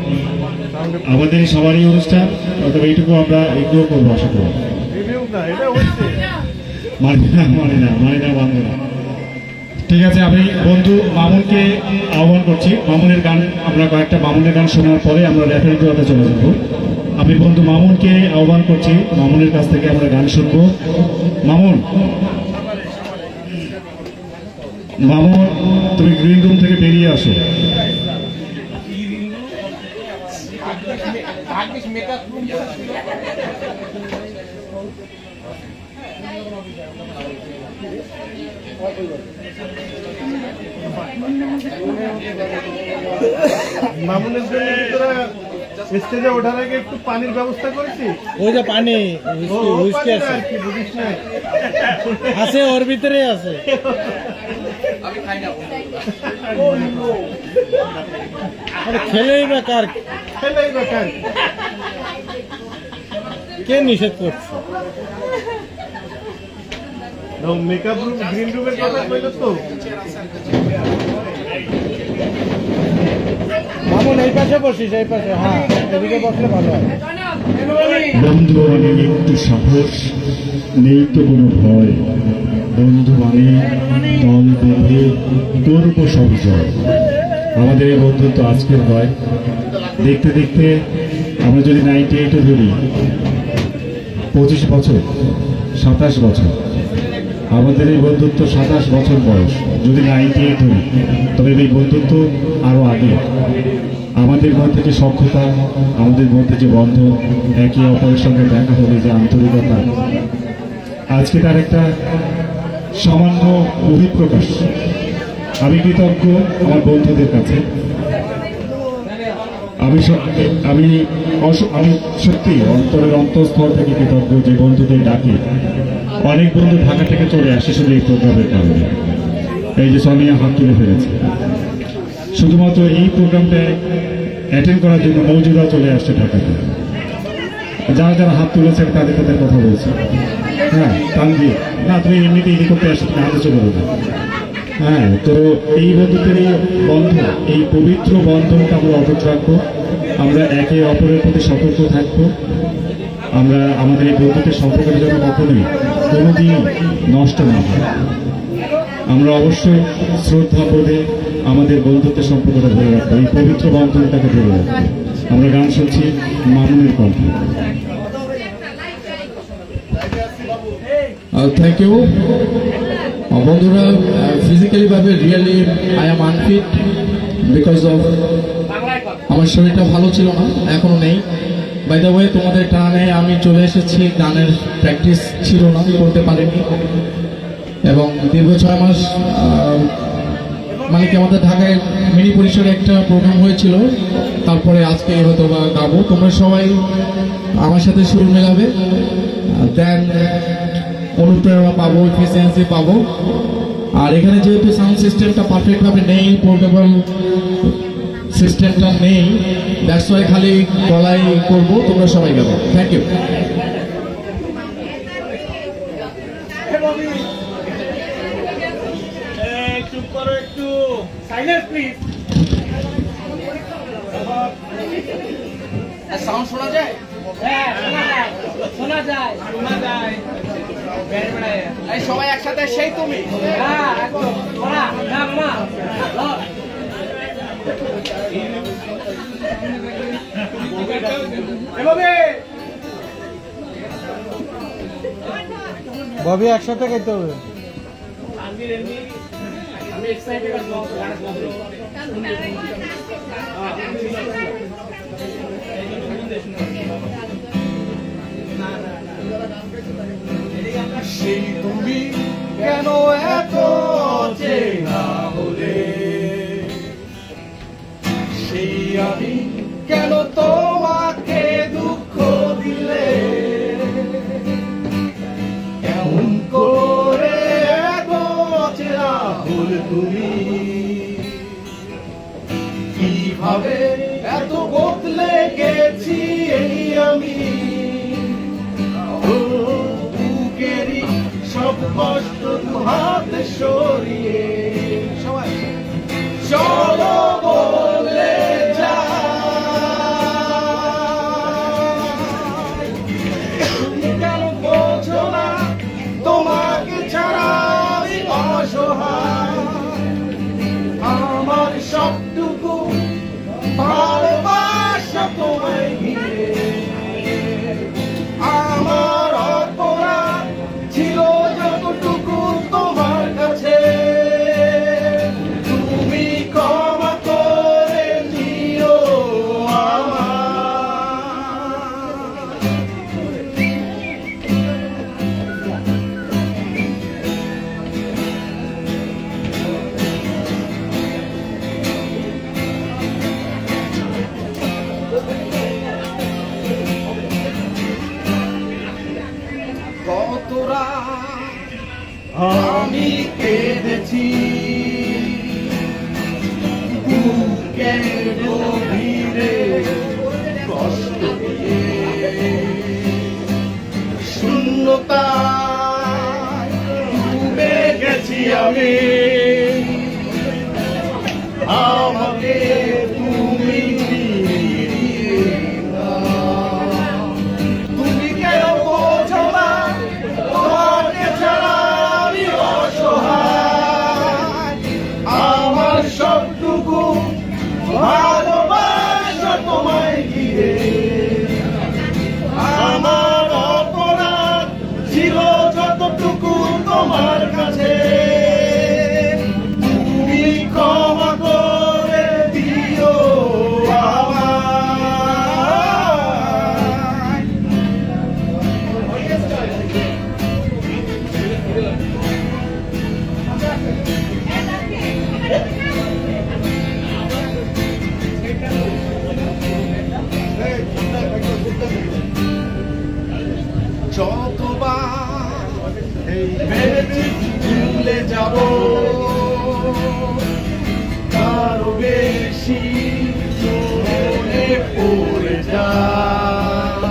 আমাদের সবারই অনুষ্ঠান, তবে এইটুকু আমরা ইগনোর করবো আশা করি। রিভিউ না, এটা হচ্ছে মানি না বান্ধব না। ঠিক আছে, আমি বন্ধু মামুনকে আহ্বান করছি। মামুনের গান আমরা কয়েকটা মামুনের গান শোনার পরে আমরা র্যাপের জোড়াতে চলে যাব। আমি বন্ধু মামুনকে আহ্বান করছি, মামুনের কাছ থেকে আমরা গান শুনবো। মামুন, তুমি গ্রিন রুম থেকে বেরিয়ে আসো। মামুনের জন্য ভিতরে স্টেজে ওঠার আগে একটু পানির ব্যবস্থা করেছি। ওই যে পানি হুইস্কি আছে আর কি, বুঝিস না, আছে ওর ভিতরে আছে। খেলেই বেকার কে নিষেধ করছে? মেকআপ রুম, গ্রিন রুমের কথা বলল তো। মামুন এই পাশে বসিস, এই পাশে। হ্যাঁ, এদিকে বসলে ভালো হয়। বন্ধু মানে একটু সাহস, নেই তো কোনো ভয়। বন্ধু মানে দল বেঁধে করবো সব জয়। আমাদের এই বন্ধুত্ব আজকের হয়, দেখতে দেখতে আমরা যদি 98-এ ধরি, 25 বছর, 27 বছর, আমাদের এই বন্ধুত্ব 27 বছর বয়স। যদি 98 ধরি, তবে এই বন্ধুত্ব আরো আগে। আমাদের মধ্যে যে সখ্যতা, আমাদের মধ্যে যে বন্ধন, একে অপরের সঙ্গে দেখা হলে যে আন্তরিকতা, আজকে তার একটা সামান্য বহিঃপ্রকাশ। আমি কৃতজ্ঞ আমার বন্ধুদের কাছে। আমি সত্যি অন্তরের অন্তঃস্থল থেকে কৃতজ্ঞ যে বন্ধুদের ডাকে অনেক বন্ধু ঢাকা থেকে চলে আসে শুধু এই প্রোগ্রামের কারণে। এই যে সোনিয়া হাত তুলে ফেলেছে, শুধুমাত্র এই প্রোগ্রামটায় অ্যাটেন্ড করার জন্য মৌজুদা চলে আসছে ঢাকাতে। যারা যারা হাত তুলেছে তাদের কথা বলছে। হ্যাঁ, তানভীর, না তুমি এমনিতে ইডি করতে আসছো, তুমি হাতে চলে যাবে। হ্যাঁ, তো এই বন্ধুত্বের এই বন্ধন, এই পবিত্র বন্ধনটা আমরা অটুট রাখবো। আমরা একে অপরের প্রতি সতর্ক থাকবো। আমরা আমাদের এই বন্ধুত্বের সম্পর্কের জন্য কখনোই কোনোদিন নষ্ট না হয়। আমরা অবশ্যই শ্রদ্ধা বোধে আমাদের বন্ধুত্বের সম্পর্কটা ধরে রাখবো, এই পবিত্র বন্ধনটাকে ধরে রাখবো। আমরা গান শুনছি মামুনের কণ্ঠে। থ্যাংক ইউ বন্ধুরা। ফিজিক্যালি ভাবে really I am unfit because of আমার শরীরটা ভালো ছিল না, এখনো নেই। বাই দ্য ওয়ে, তোমাদের টানে আমি চলে এসেছি, গানের প্র্যাকটিস ছিল না, করতে পারিনি। এবং দীর্ঘ 6 মাস মানে কি আমাদের ঢাকায় মিনি পরিসরে একটা প্রোগ্রাম হয়েছিল, তারপরে আজকে হয়তো বা গাবো। তোমরা সবাই আমার সাথে সুর মেলাবে, দেন অনুপ্রেরণা পাবো, এফিসিয়েন্সি পাবো। আর এখানে যেহেতু সাউন্ড সিস্টেমটা পারফেক্টভাবে নেই, পোর্টেবল সিস্টেমটা নেই, দ্যাটস ওয়াই খালি গলায় করবো, তোমরা সবাই গাবো। Thank you. চুপ করো একটু, সাইলেন্স প্লিজ। সাউন্ড শোনা যায়? হ্যাঁ, শোনা যায়। সবাই একসাথে, সেই তুমি। হ্যাঁ, একদম। ববি একসাথে গাইতে হবে। আমি এক্সাইটেড আছি। সেই তুমি কেন এত চেনা হলে, সেই আমি কেন তোমাকে দুঃখ দিলে, কেমন করে এত চেনা হলে তুমি, কিভাবে এত বদলে গেছি এই আমি, বুকেরই সব কষ্ট হাত সরিয়ে সবাই যাবে আমাকে তুমি তুমি কেন বোঝো না তোমাকে ছাড়া আমি অসহায় আমার সবটুকু ভালোবাসা তোমায় ঘিরে আমার অপরাধ ছিল যতটুকু তোমার কাছে তুমি ক্ষমা করে দিও আমায়। যতবার এই ভেবেছি ভুলে যাব তারও বেশি মনে পড়ে যায়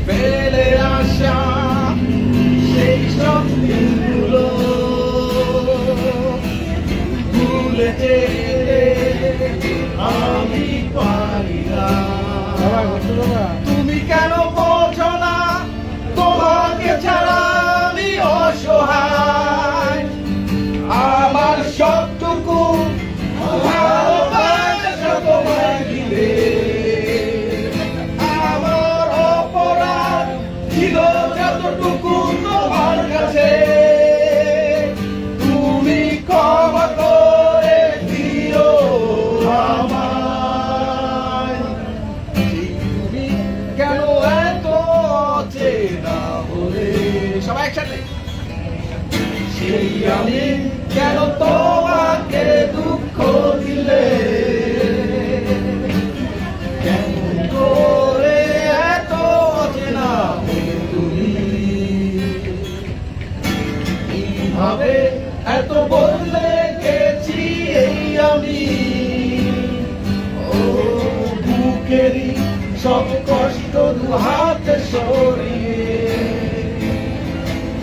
ফেলে আসা সেই সব দিনগুলো ভুলে যেতে আমি পারি না তুমি কেন বোঝো না তোমাকে ছাড়া আমি অসহায় আমার সবটুকু ভালোবাসা তোমায় ঘিরে আমার অপরাধ ছিল যতটুকু তোমার কাছে তুমি ক্ষমা করে দিও আমায়। তুমি কেন এত চেনা হলে সবাই একসাথে সেই আমি কেন তোমাকে দুঃখ দিলে কেমন করে এত চেনা হলে তুমি এইভাবে এত বদলে গেছি এই আমি ও বুকেরই সব কষ্ট দু হাতে সরিয়ে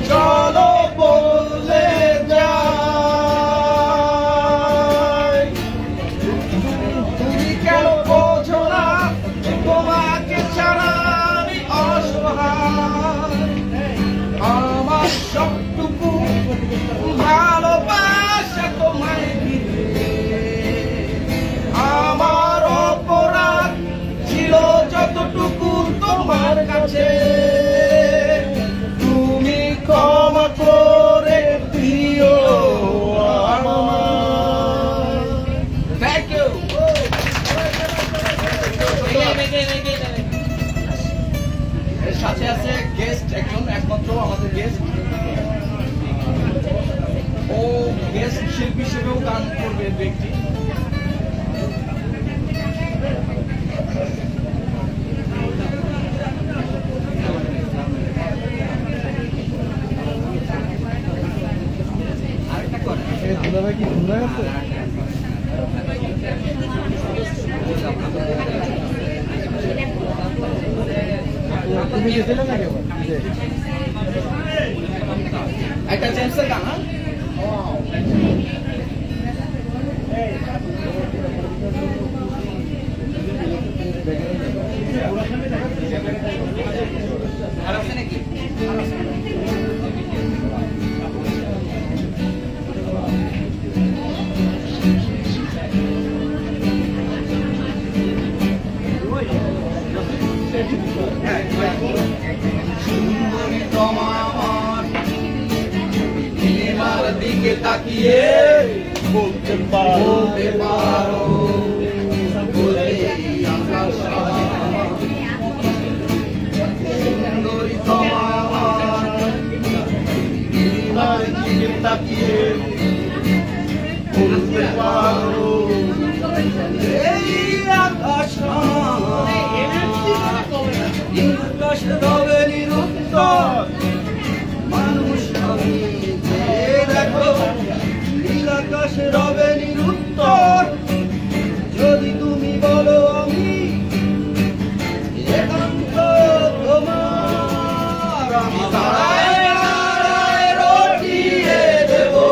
চলো বলে যাই তুমি কেন বোঝো না তোমাকে ছাড়া আমি অসহায় আমার সবটুকু ভালোবাসা তোমায় ঘিরে আমার অপরাধ ছিল যতটুকু তোমার কাছে তুমি ক্ষমা করে দিও আমায়। Thank you. এর সাথে আছে গেস্ট একজন একমাত্র আমাদের গেস্ট ও গেস্ট শিল্পী হিসেবেও গান করবে ব্যক্তি দাদা কি সুন্দর আছে তুমি গেছিলে না কেমন একটা জেমসের গান হ্যাঁ আর আছে নাকি সুন্দরী তোমার নীলিমার দিকে তাকিয়ে বলতে পারো বলে আকাশ সুন্দরী তোমার নীলিমার দিকে তাকিয়ে বলতে পারো এই আকাশ আকাশ রবে নিরুত্তর মানুষ আমি দেখো নীল আকাশ রবে নিরুত্তর যদি তুমি বলো আমি একান্ত তোমার আমি তারায় তারায় রটিয়ে দেবো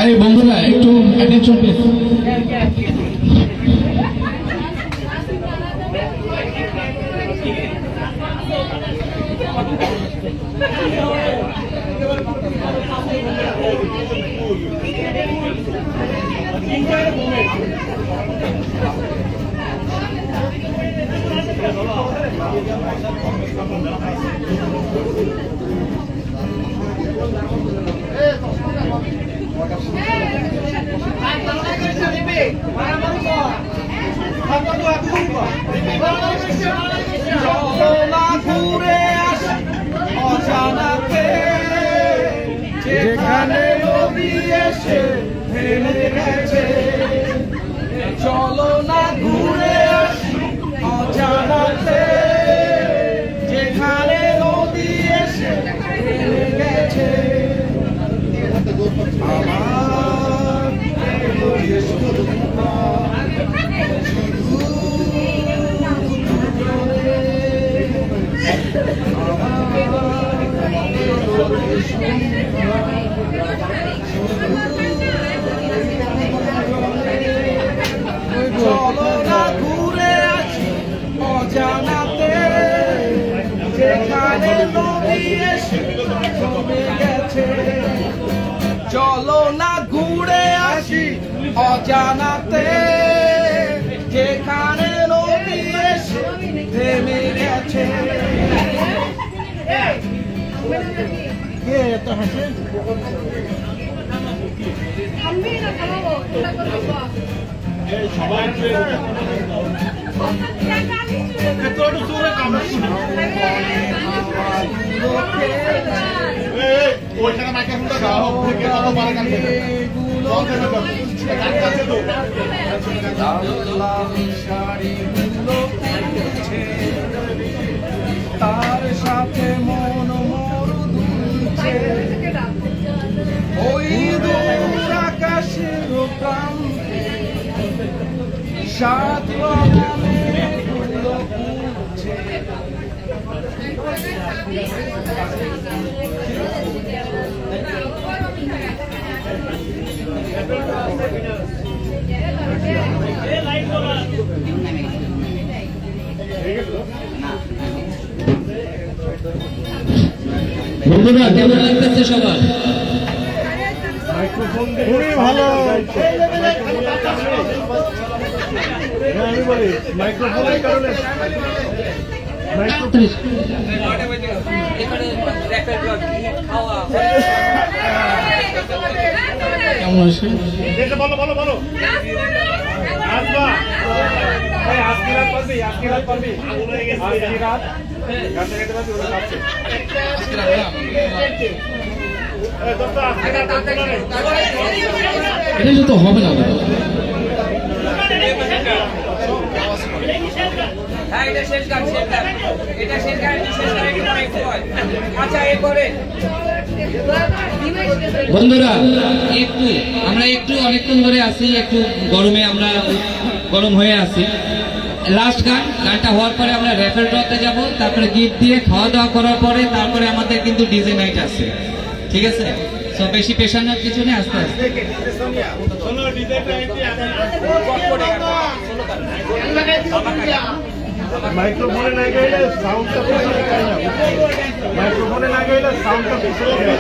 এই বন্ধুরা একটু অ্যাটেনশন প্লিজ। যেখানে নদী এসে ফেলে গেছে, চলো না ঘুরে আসি অজানাতে, যেখানে নদী এসে ফেলে গেছে আমার চলো না ঘুরে আসি অজানাতে, যেখানে নদী এসে জমে গেছে, চলো না ঘুরে আসি অজানাতে, যেখানে নদী এসে থেমে গেছে। কে এত হাসে? তার সাথে মন মর দুলছে ওই দূর আকাশের প্রান্তে সাত বাগানে ফুল ফুটছে বন্ধুরা কেমন লাগতেছে সবার? খুবই ভালো। আমি বলি মাইক্রোফোনের কারণে কেমন আছে? বলো বলো বলো আসবা আজকে রাত পারবি আজকে রাত পারবি আজকে রাত গান গাইতে পারবি ওরা কাছে এটা তো হবে না। বন্ধুরা আমরা একটু অনেকক্ষণ ধরে আছি, একটু গরমে আমরা গরম হয়ে আছি। লাস্ট গানটা হওয়ার পরে আমরা র্যাফেল ড্রতে যাব, তারপরে গিফট দিয়ে খাওয়া দাওয়া করার পরে তারপরে আমাদের কিন্তু ডিজে নাইট আছে, ঠিক আছে? তো বেশি পেশানোর কিছু নেই, আস্তে আস্তে। মাইক্রোফোনে না গেলে সাউন্ডটা পিছনে যায় না, মাইক্রোফোনে না গেলে সাউন্ডটা পিছনে যায়।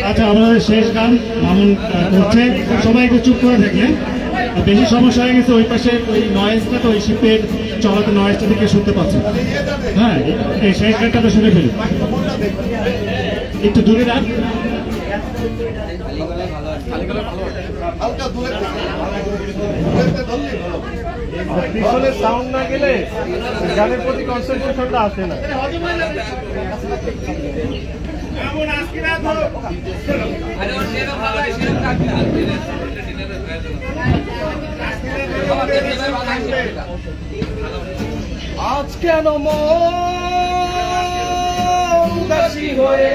আচ্ছা, আমাদের শেষ গান মামুন করছে, সবাই একটু চুপ করে থাকলে। বেশি সমস্যা হয়ে গেছে, ওই পাশে ওই নয়েজটা, তো ওই শিপের চলাতে নয়েজটা থেকে শুনতে পাচ্ছে। হ্যাঁ, এই শেষ গানটা তো শুনে ফেলি, একটু দূরে রাখ। পিছনে সাউন্ড না গেলে গানের প্রতি কনসেন্ট্রেশনটা আসে না। আজ কেন মন উদাসী হয়ে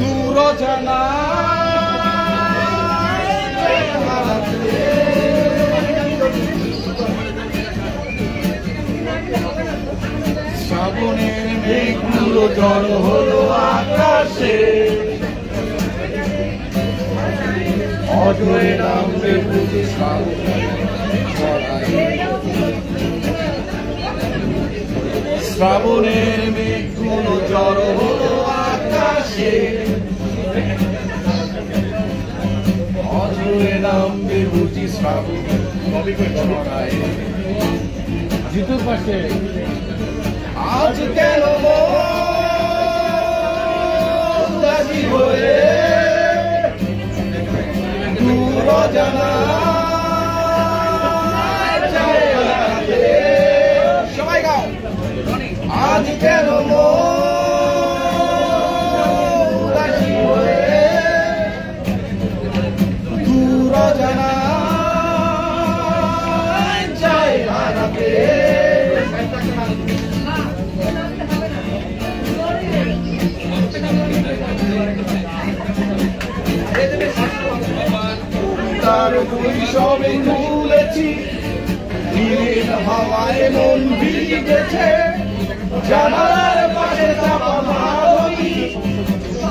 দূর জানা শ্রাবণের মেঘগুলো জড়ো হলো আকাশে অজয় নামবে বুঝি শ্রাবণের মেঘগুলো জড়ো হলো আকাশে অজয় নামবে বুঝি শ্রাবণ জিতুর পাশে আজ কেন উদাসী হয়ে দূর জানা সবাই গাও আজ কেন উদাসী হয়ে দূর জানা চাই হারাতে তার সবে ভুলেছি নীল হাওয়ায় মন ভিজেছে জানালার পাশে চাপা মাধবী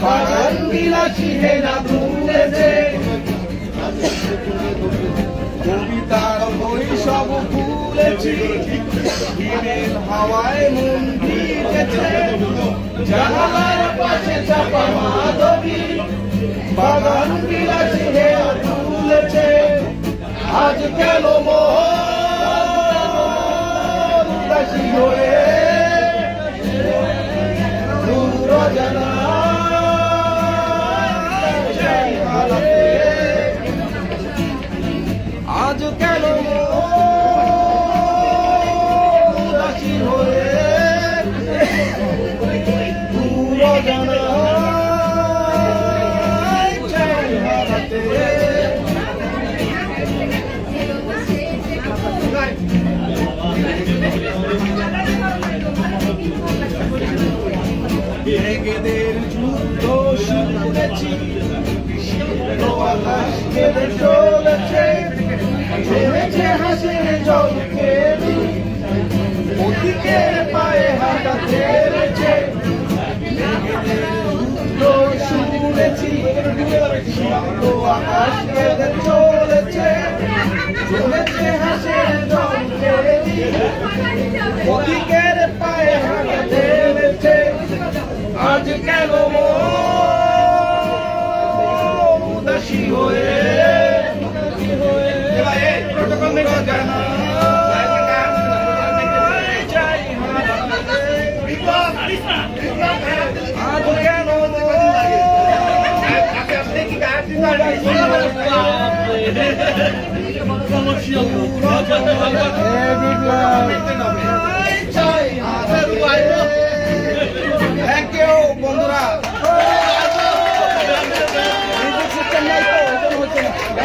বাগান বিলাসী হেরা ভুলেছে কবিতার বই সব ভুলেছি হিমেল হাওয়ায় মন ভিজেছে জানালার পাশে চাপা মাধবী বাগান বিলাসী হেরা ভুলেছে আজ গেল মন উদাসী হয়ে দূর জানা আজ কেন উদাসী হয়ে দূর জানা হারাতে ভেগেদের যুদ্ধ শুনেছি আকাশ কেঁদে চলেছে ছেড়েছে হাসে জলকে ওদিকের পায়ে হাঁটা ছেড়েছে যুদ্ধ শুনেছি আকাশ কেঁদে চলেছে চলেছে হাসে জলকে ওদিকের পায়ে হাঁটা ছেড়েছে আজ কেন উদাসী হয়ে আজ কেন থ্যাংক ইউ বন্ধুরা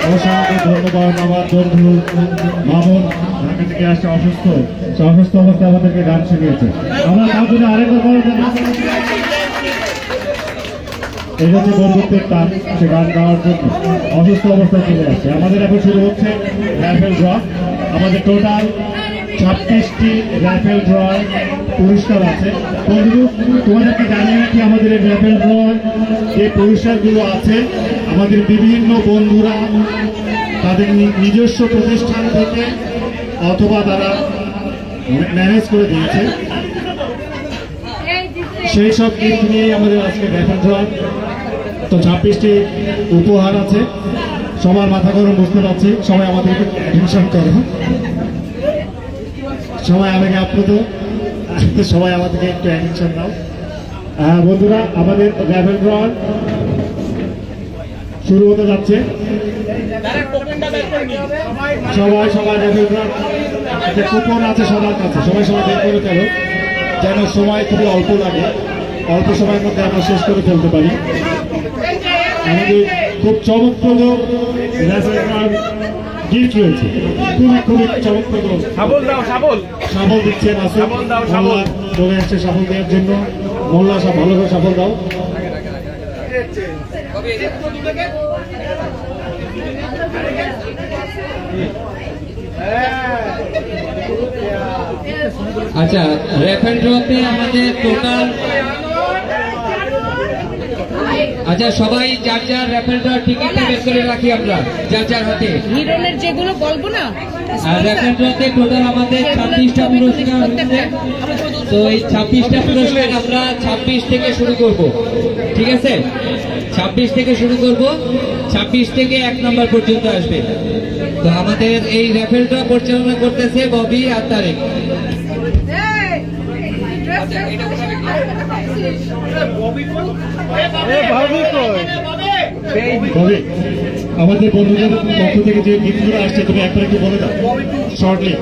অসংখ্য ধন্যবাদ আমার বন্ধু মামুন ঢাকা থেকে আসছে অসুস্থ অবস্থায় আমাদেরকে গান শিখিয়েছে আমরা তার জন্য আরেকবার এই হচ্ছে বন্ধুত্বের টান সে গান গাওয়ার জন্য অসুস্থ অবস্থায় চলে আসছে আমাদের এখন শুরু হচ্ছে র্যাফেল ড্র আমাদের টোটাল 26টি র্যাফেল ড্র পুরস্কার আছে বন্ধু তোমাদেরকে জানিয়ে রাখি আমাদের এই র্যাফেল ড্র যে পুরস্কারগুলো আছে আমাদের বিভিন্ন বন্ধুরা তাদের নিজস্ব প্রতিষ্ঠান থেকে অথবা তারা ম্যানেজ করে দিয়েছে সেই সব গিফট নিয়েই আমাদের আজকে র্যাফেল ড্র তো 26টি উপহার আছে সবার মাথা গরম বুঝতে পারছি সবাই আমাদেরকে অ্যাটেনশন করো সবাই আমাকে আপ্লুত সবাই আমাদেরকে একটু অ্যাটেনশন দাও বন্ধুরা আমাদের র্যাফেল ড্র শুরু হতে যাচ্ছে সবাই র্যাফেল ড্র একটা কুপন আছে সবার কাছে সবাই বের করে ফেলো যেন সময় খুবই অল্প লাগে অল্প সময়ের মধ্যে আমরা শেষ করে ফেলতে পারি আমাদের খুব চমকপ্রদ গিফট রয়েছে খুবই চমকপ্রদ সাবল দিচ্ছেন মোল্লা চলে এসছে সাবল দেওয়ার জন্য মোল্লা সব ভালো করে সাবল দাও আচ্ছা র্যাফেল ড্রতে আমাদের টোটাল আচ্ছা সবাই যার যার র্যাফেল ড্র টিকিটটা বের করে রাখি আমরা যার হাতে হিরোনের যেগুলো বলবো না আর র্যাফেল ড্রতে টোটাল আমাদের 26টা পুরস্কার হচ্ছে তো এই 26টা পুরস্কার আমরা 26 থেকে শুরু করব ঠিক আছে 26 থেকে শুরু করব 26 থেকে 1 নম্বর পর্যন্ত আসবে তো আমাদের এই র্যাফেল ড্র পরিচালনা করতেছে ববি আর তারেক আমাদের বন্ধুদের পক্ষ থেকে যে গিফটগুলো আসছে তুমি একবার একটু বলে দাও শর্টলি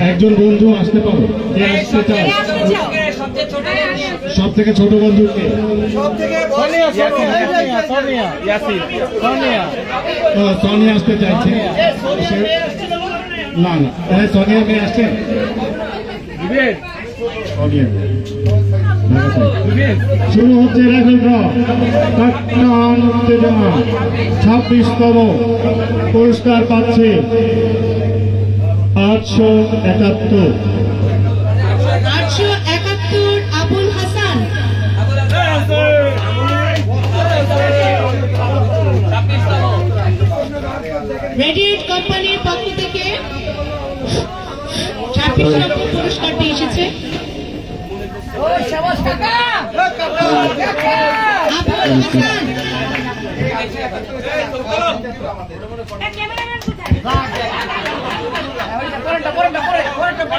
একজন বন্ধু আসতে পারো সব থেকে ছোট বন্ধুকে সোনিয়া আসতে চাইছে না না সোনিয়া মেয়ে আসছে শুরু হচ্ছে রেফেল ড্র উত্তেজনা 26তম পুরস্কার পাচ্ছে 871 আবুল হাসান। রেডিয়েট কোম্পানির পক্ষ থেকে 26তম পুরস্কারটি এসেছে। আবুল হাসান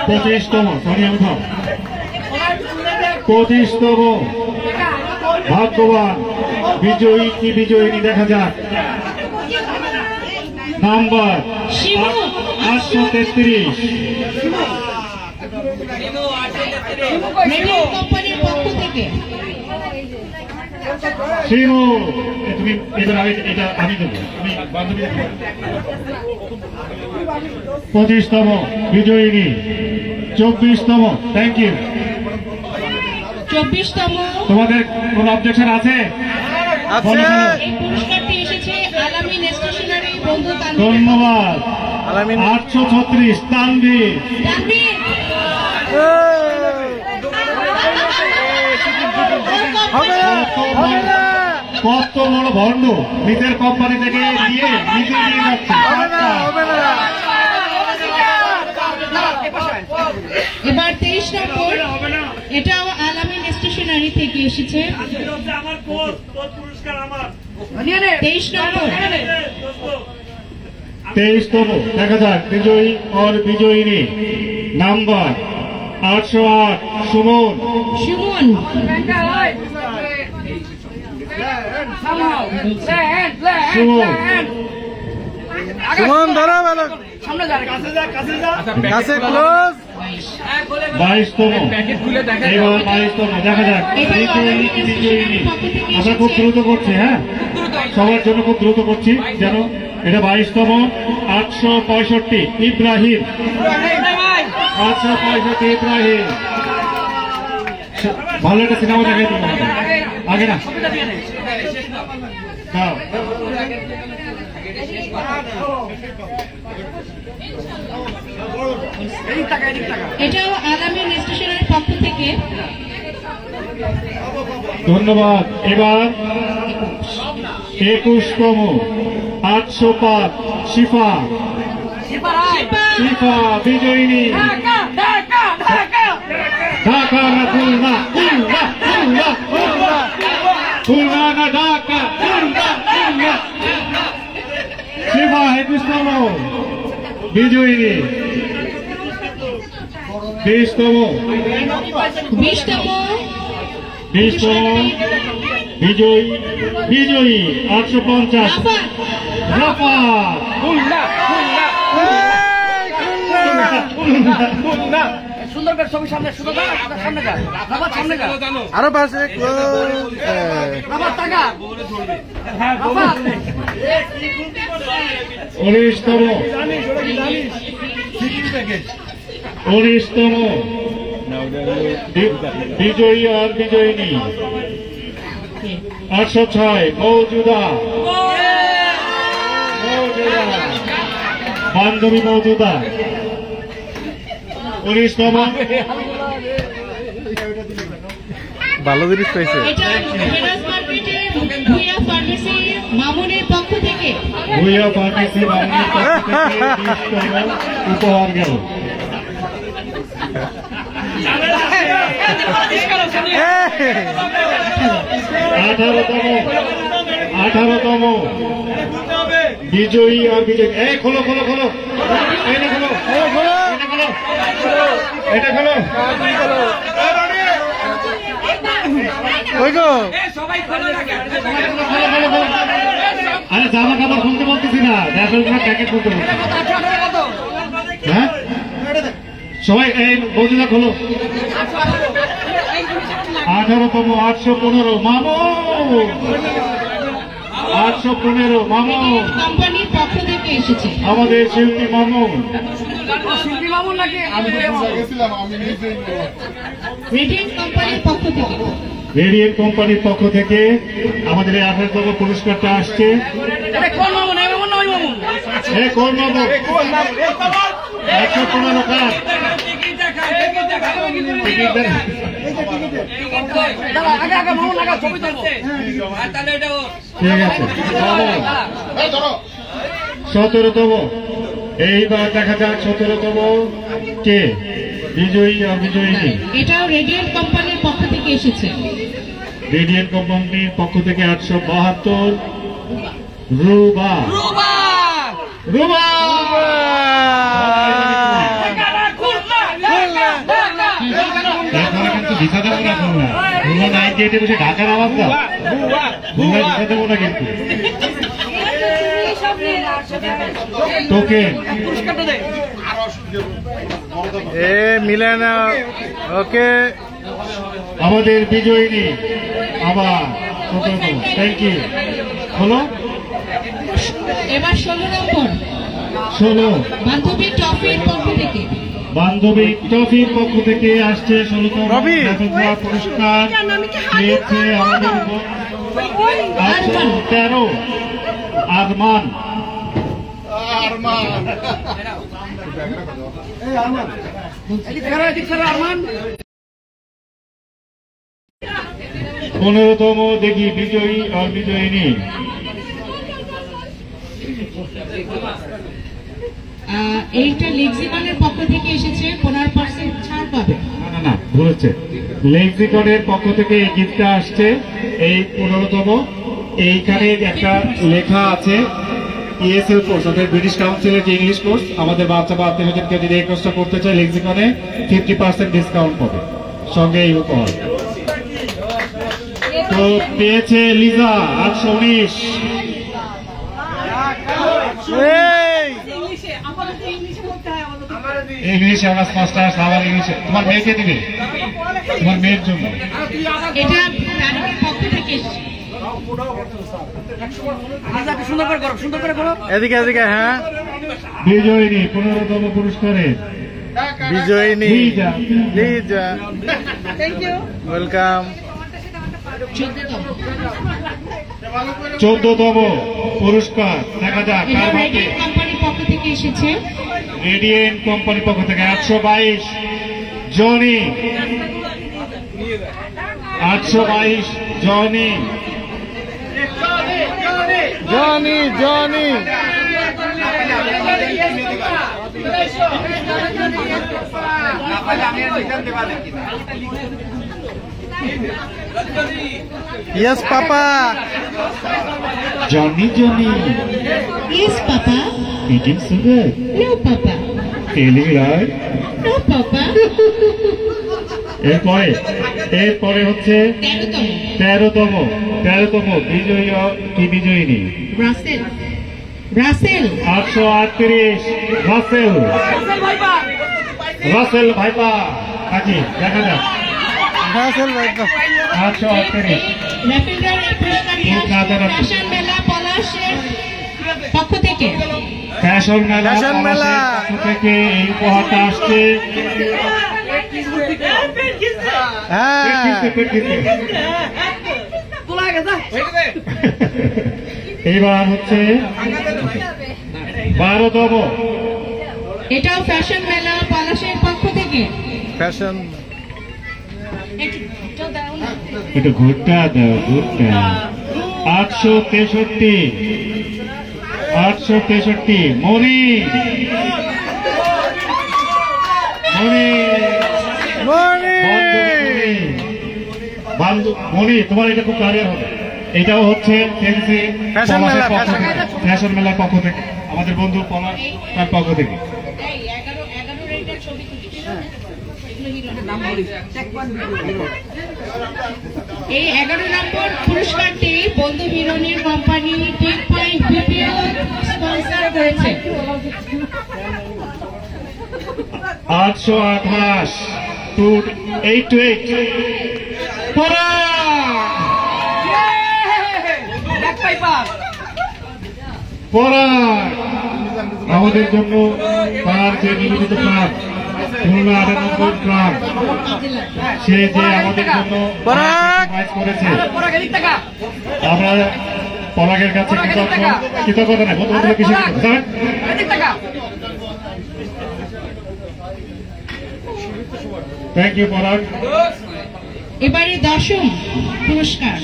25তম সোনিয়া উঠাও 25তম ভাগ্যবান বিজয়ী কি বিজয়িনী দেখা যাক। নাম্বার 833 রেডিয়েট কোম্পানির পক্ষ থেকে শিমু তুমি এবার এটা আমি দেবো তুমি বান্ধবী 25তম বিজয়িনী 24তম থ্যাংক ইউ 24তম তোমাদের কোন অবজেকশন আছে? এই পুরস্কারটি এসেছে আলামিন স্টেশনারি বন্ধু তানভীর। ধন্যবাদ 836 তানভীর। কত বড় ভণ্ড নিজের কোম্পানি থেকে দিয়ে নিজে নিয়ে যাচ্ছে। এবার 23 নম্বর, এটাও আলামিন স্টেশনারি থেকে এসেছে। 23তম দেখা যাক বিজয়ী और বিজয়িনী। নাম্বার 808 সুমন। সুমন সুমন ধরো ভালো সামনে যা কাছে ক্লোজ 22তম এবার 22তম দেখা যাক বিজয়ী কি বিজয়িনী। আমরা খুব দ্রুত করছি, হ্যাঁ সবার জন্য খুব দ্রুত করছি যেন এটা 22তম 865 ইব্রাহিম। 865 ইব্রাহিম ভালো একটা সিনেমা দেখাই দেবো আগে না দাও। এটাও আলামিন স্টেশনের পক্ষ থেকে। ধন্যবাদ। এবার 21তম 805 শিফা। শিফা বিজয়িনী। ঢাকা না খুলনা, খুলনা খুলনা খুলনা না ঢাকা, খুলনা খুলনা। শিফা 21তম বিজয়িনী। 20তম 20তম বিজয়ী বিজয়ী 850 রাফা। সুন্দর করে ছবি সামনে শুধু সামনে যা রাবার সামনে যা আরো পাশে 19তম 19তম বিজয়ী আর বিজয়িনী 806 মৌজুদা। বান্ধবী মৌজুদা। 19তম ভালো জিনিস পাইছে। এটা ফেরাজ মার্কেটের ভুইয়া ফার্মেসি মামুনের পক্ষ থেকে। ভুইয়া ফার্মেসি মামুনের পক্ষ থেকে 20তম উপহার গেল। 18তম বিজয়ী আর বিজয়ী। এই খোলো খোলো খোলো, এটা খোলো, এটা খোলো। আরে জামা কাপড় খুলতে বলতেছি না, প্যাকেট খুলতে বলছি। হ্যাঁ সবাই এই বৌদিদা খোলো। 18তম 815 মামু 815 মামু কোম্পানির পক্ষ থেকে এসেছে আমাদের শিল্পী মামু শিল্পী মামুন নাকি রেডিয়েন্ট কোম্পানির পক্ষ থেকে রেডিয়েন্ট কোম্পানির পক্ষ থেকে আমাদের এই 18তম পুরস্কারটা আসছে। কোন মামুন? এই মামুন না ওই মামুন? কোন মামু? 115 কার আগে আগে মামুন আগে ছবি তুলবো। ঠিক আছে 17তম এইবার দেখা যাক 17তম কে বিজয়ী অবিজয়ী। এটাও রেডিয়েন্ট কোম্পানির পক্ষ থেকে এসেছে। রেডিয়েন্ট কোম্পানির পক্ষ থেকে 872 রুবা রুবা রুবা কিন্তু ভিসা দেবো না তোমরা রুবা 98 বসে ঢাকার আওয়াজ দাও রুবা ভিসা দেবো না কিন্তু তোকে এ মিলে না ওকে আমাদের বিজয়িনী আবার থ্যাংক ইউ। হলো এবার 16 নম্বর 16 বান্ধবী ট্রফির পক্ষ থেকে বান্ধবী ট্রফির পক্ষ থেকে আসছে 16তম পুরস্কার পেয়েছে আমাদের 13 আরমান আরমান 15তম দেখি বিজয়ী আর বিজয়িনী এইটা লেক্সিকনের পক্ষ থেকে এসেছে 15% ছাড় পাবে। না না ভুল হচ্ছে লেক্সিকনের পক্ষ থেকে এই গিফটটা আসছে এই 15তম। এইখানে একটা লেখা আছে ESL কোর্স অর্থাৎ ব্রিটিশ কাউন্সিলের যে ইংলিশ কোর্স আমাদের বাচ্চা বা আত্মীয়স্বজনকে যদি এই কোর্সটা করতে চায় লেক্সিকনে 50% ডিসকাউন্ট পাবে সঙ্গে এই উপহার। তো পেয়েছে লিজা 819 ইংলিশ অনার্স মাস্টার্স আবার ইংলিশে তোমার মেয়েকে দিবে তোমার মেয়ের জন্য এটা প্যারেন্টের পক্ষ থেকে এসেছে। সুন্দর করে করো সুন্দর করে করো এদিকে এদিকে হ্যাঁ বিজয়িনী 15তম পুরস্কারের বিজয়িনী Liza Liza thank you welcome 14তম পুরস্কার দেখা যাক এটা কার ভাগ্যে। রেডিয়েন্ট কোম্পানির পক্ষ থেকে এসেছে। রেডিয়েন্ট কোম্পানির পক্ষ থেকে 822 Johnny 822 Johnny Johnny Johnny Yes, Papa. Johnny, Johnny. Yes, Papa. Eating sugar. No, Papa. Feeling right? No, Papa. এরপরে হচ্ছে 13তম বিজয়ী কি বিজয়িনী রাসেল রাসেল 838 রাসেল ভাইপা কাকি দেখা যাক রাসেল ভাইপা 838 র্যাপিডার এই পুরস্কারটি ফ্যাশন মেলা পলাশের পক্ষ থেকে ফ্যাশন মেলা পক্ষ থেকে এই উপহারটা আসছে। এইবার হচ্ছে 12তম এটাও ফ্যাশন মেলা পলাশের পক্ষ থেকে ফ্যাশন একটু ঘুরটা দাও ঘুরটা 863 মনি মনি তোমার এটা খুব কাজের হবে। এটাও হচ্ছে ফ্যাশন মেলার পক্ষ থেকে আমাদের বন্ধু পলাশ তার পক্ষ থেকে। এই 11 নম্বর পুরস্কারটি বন্ধু হিরোনির company Tech Point BPO sponsor করেছে। 828 828 আমাদের জন্য তার যে নিবেদিত প্রাণ খুলনা 98 প্রাণ, সে যে আমাদের জন্য করেছে, আমরা পরাগের কাছে কৃতজ্ঞতা নেই। থ্যাংক ইউ পরাগ। এবারে 10ম পুরস্কার,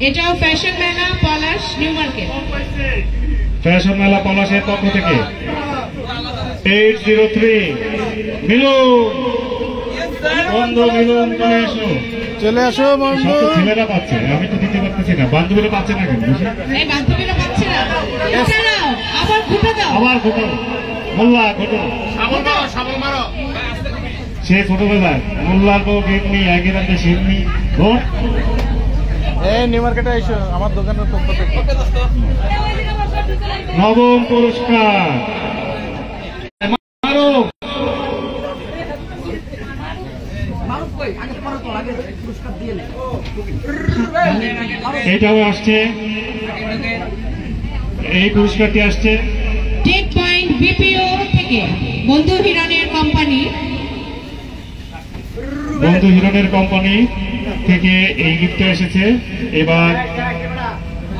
এটাও ফ্যাশন মেলা পলাশ নিউ মার্কেট। ফ্যাশন মেলা পলাশের পক্ষ থেকে 803 মিলন, বন্ধু মিলন চলে আসো বন্ধু। ছেলেরা পাচ্ছে, আমি তো দিতে পারতেছি না। বান্ধবীরা পাচ্ছে না কেন? বান্ধবীরা পাচ্ছে না, আবার ঘুটে দাও, আবার ঘুটো মোল্লা ঘুটো, সে ছোটবেলায় মোল্লার বউ গেটনি একই রাতে শিবনি ভোট। এই নিউ মার্কেটে এসো আমার দোকানের পক্ষ থেকে। 9ম পুরস্কার এটাও আসছে, এই পুরস্কারটি আসছে টেক পয়েন্ট বিপিও থেকে বন্ধু হিরণের কোম্পানি। বন্ধু হিরণের কোম্পানি থেকে এই গিফটটা এসেছে। এবার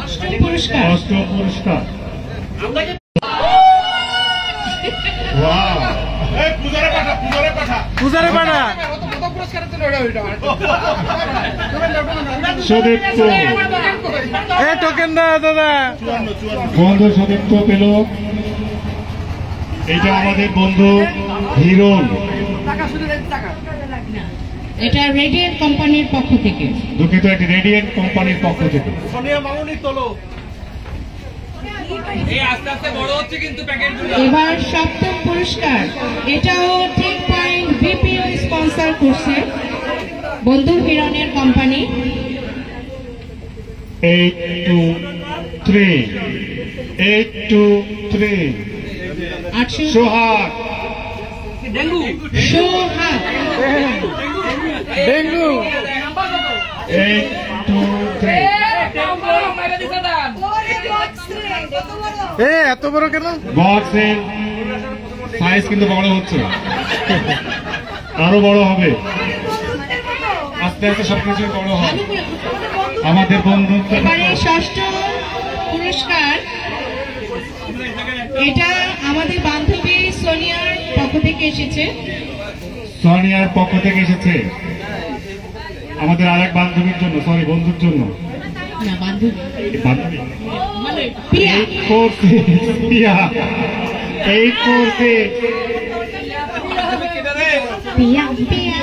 8ম পুরস্কার, 8ম পুরস্কার পূজারে পাঠা সদীপ্ত, এই টোকেন দাও দাদা। বন্ধু সদীপ্ত পেল। এটা আমাদের বন্ধু হিরণ, এটা রেডিয়েন্ট কোম্পানির পক্ষ থেকে। দুঃখিত, একটি রেডিয়েন্ট কোম্পানির পক্ষ থেকে। এবার 7ম পুরস্কার, এটাও টেক পয়েন্ট বিপিও স্পন্সর করছে বন্ধু হিরণের কোম্পানি। 823 সোহাগ, সোহাগ ডেঙ্গু 823 এত বড় কেন? বক্সের সাইজ কিন্তু বড় হচ্ছে, আরো বড় হবে, আস্তে আস্তে সবকিছু বড় হবে আমাদের বন্ধুত্ব। এবারে 6ম পুরস্কার, এটা আমাদের বান্ধবী সোনিয়ার পক্ষ থেকে এসেছে। সোনিয়ার পক্ষ থেকে এসেছে আমাদের আরেক বান্ধবীর জন্য, সরি বন্ধুর জন্য। না, বান্ধবী বান্ধবী প্রিয়া। 846 পিয়া পিয়া পিয়া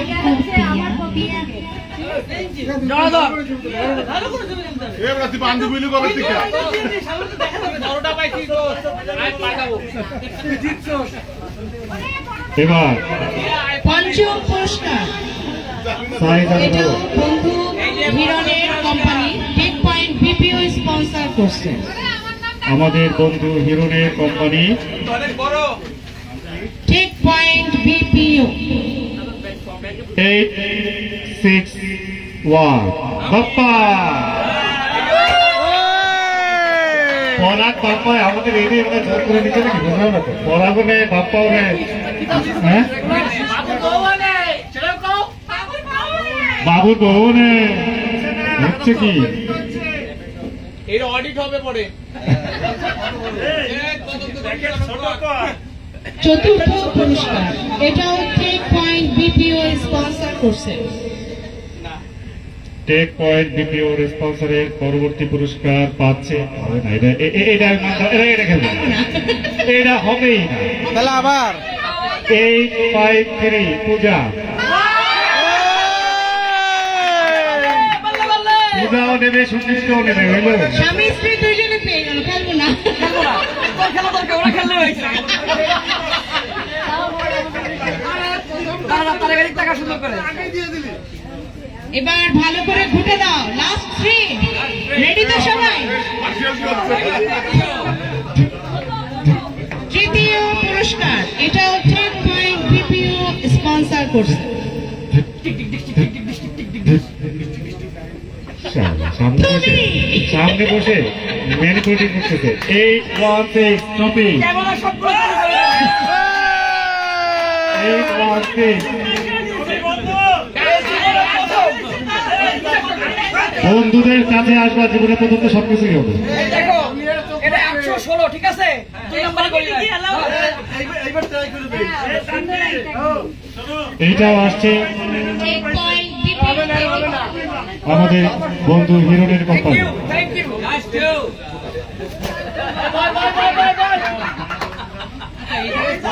এবার 5ম পুরস্কার, এটা বন্ধু হিরণের company Tech Point BPO sponsor করছে। আমাদের বন্ধু হিরণের company Tech Point BPO 861 Bappa Parag Bappa আমাদের এই দিয়ে মানে জোর করে নিচে নাকি বোঝাও না তো। পরাগনে বাপ্পা ওরে, হ্যাঁ বাবুর বউনে হচ্ছে কি এর অডিট হবে পরে। 4র্থ পুরস্কার, এটাও টেক পয়েন্ট বিপিও স্পন্সর করছে। টেক পয়েন্ট বিপিও স্পন্সরের পরবর্তী পুরস্কার পাচ্ছে, এটা হবেই না, তাহলে আবার 853 পূজা, পূজাও নেবে সুচিত্রও নেবে, হইল স্বামী স্ত্রী দুইজনে পেয়ে গেল, খেলবো না। এবার ভালো করে ঘুটে দাও, লাস্ট 3 রেডি তো সবাই? 3য় পুরস্কার, এটাও টেক পয়েন্ট বিপিও স্পন্সর করছে। সামনে বসে ম্যানিপুলেটিং করতেছে। 8 1 6 স্টপিং। 8 1 6। বন্ধুদের কাছে আসবা, জীবনে প্রথম তো সবকিছুই হবে। দেখো এটা 116, ঠিক আছে? 2 নম্বরে করি এইবার ট্রাই করে দেই। এইটাও আসছে আমাদের বন্ধু হিরোনের company. Thank you nice to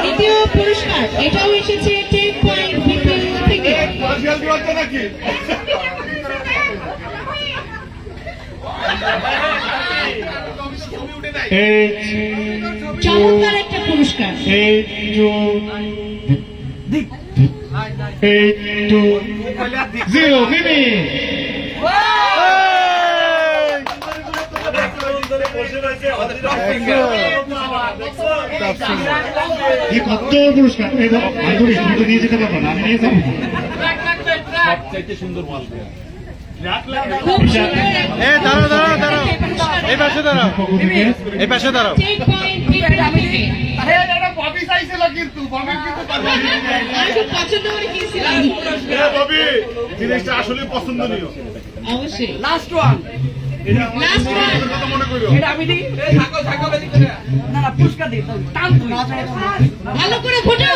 দ্বিতীয় পুরস্কার এটাও এসেছে 10 পয়েন্ট বিপিএল থেকে। চমৎকার একটা পুরস্কার। 8 2 0 মিমি। কত পুরস্কার! তুমি তো নিয়ে যেতে পারবো না, আমি নিয়ে যাবো। সবচাইতে সুন্দর মাল এই পাশে দাঁড়াও, এই পাশে দাঁড়াও। জিনিসটা আসলে পছন্দনীয়। অবশ্যই লাস্ট ওয়ান এটা আমি দিই। না না পুরস্কার দিই, টান তুই ভালো করে ফটো।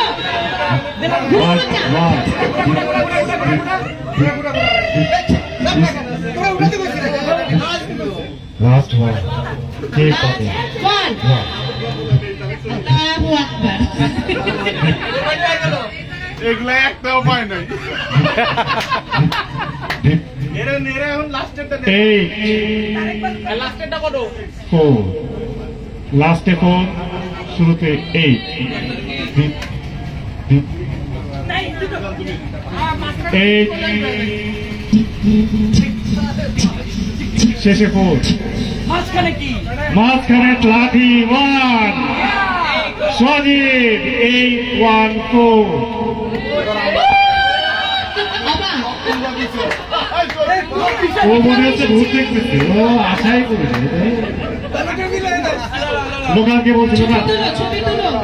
লাস্ট ওয়ান কে পাবে? আল্লাহু আকবার। এগুলা একটাও পায় নাই। এরা নেরা এখন লাস্টেরটা দে। লাস্টেরটা কত? 4 লাস্টে 4 শুরুতে 8 শেষে 4 মাঝখানে কি? মাঝখানে লাঠি 1 সজীব 8 1 4। ও মনে হচ্ছে ভূত দেখতেছে, ও আশাই করেছে। লোকালকে বলছি লোকাল।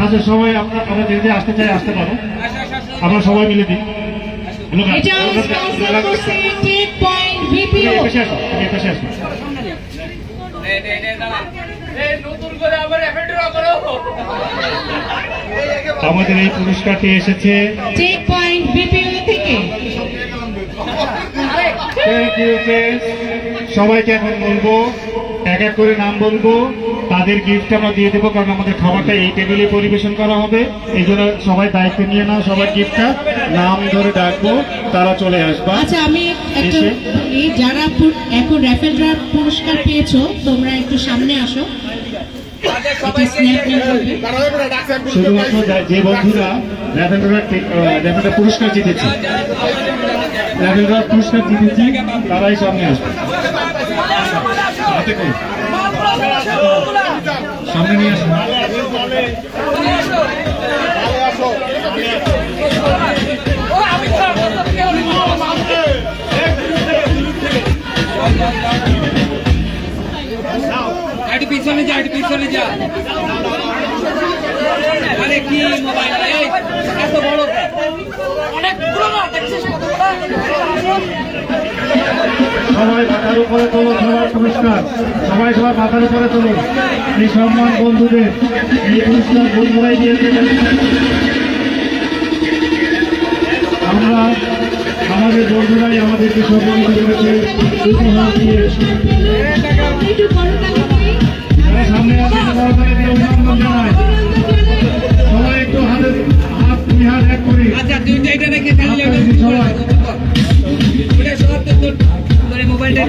আচ্ছা সবাই আমরা যদি আসতে চাই আসতে পারো, আমরা সবাই মিলে দিই। আমাদের এই পুরস্কারটি এসেছে থেকে। সবাইকে এখন বলবো, এক এক করে নাম বলবো, তাদের গিফট আমরা দিয়ে দেবো, কারণ আমাদের খাবারটা এই টেবিলে পরিবেশন করা হবে। এই জন্য সবাই দায়িত্ব নিয়ে নাও, সবার গিফটটা নাম ধরে ডাকবো, তারা চলে আসবা। আচ্ছা আমি একটু বলি, যারা এখন র্যাফেল ড্রাফট পুরস্কার পেয়েছো তোমরা একটু সামনে আসো। শুধুমাত্র যে বন্ধুরা র্যাফেল ড্রাফট পুরস্কার জিতেছে, র্যাফেল ড্রাফট পুরস্কার জিতেছি, তারাই সামনে আসবে। হাতে কই সামনে নিয়ে আসো। পিছনে যা, পিছনে যা। আরে কি মোবাইল এত বড়, অনেক পুরনো, দেখছিস কতগুলো। সবাই মাথার উপরে তুলুন সবার পুরস্কার, সবাই সবার মাথার উপরে তুলুন। এই সম্মান বন্ধুদের, এই পুরস্কার বন্ধুরাই দিয়েছে। আমরা আমাদের বন্ধুরাই আমাদেরকে সম্মানিত করেছে, উপহার দিয়ে। সামনে আসে অভিনন্দন জানাই। সবাই একটু হাত দুই হাত এক করি। আচ্ছা দুইটা এটা রেখে সবাই মোবাইলটা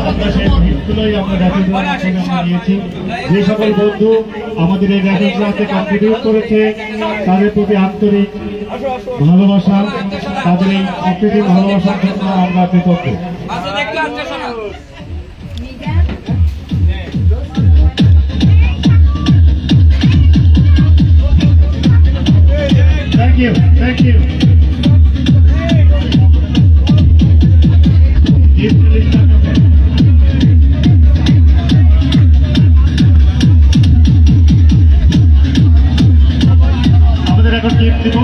আমরা সেই গিফটগুলোই আমরা যে সকল বন্ধু আমাদের এই রেফারেন্স ক্লাসে কন্ট্রিবিউট করেছে তাদের প্রতি আন্তরিক ভালোবাসা, তাদের এই অপ্রীতিক ভালোবাসার জন্য আমরা কৃতজ্ঞ। Thank you. Thank you. আমাদের এখন টিপ দিব।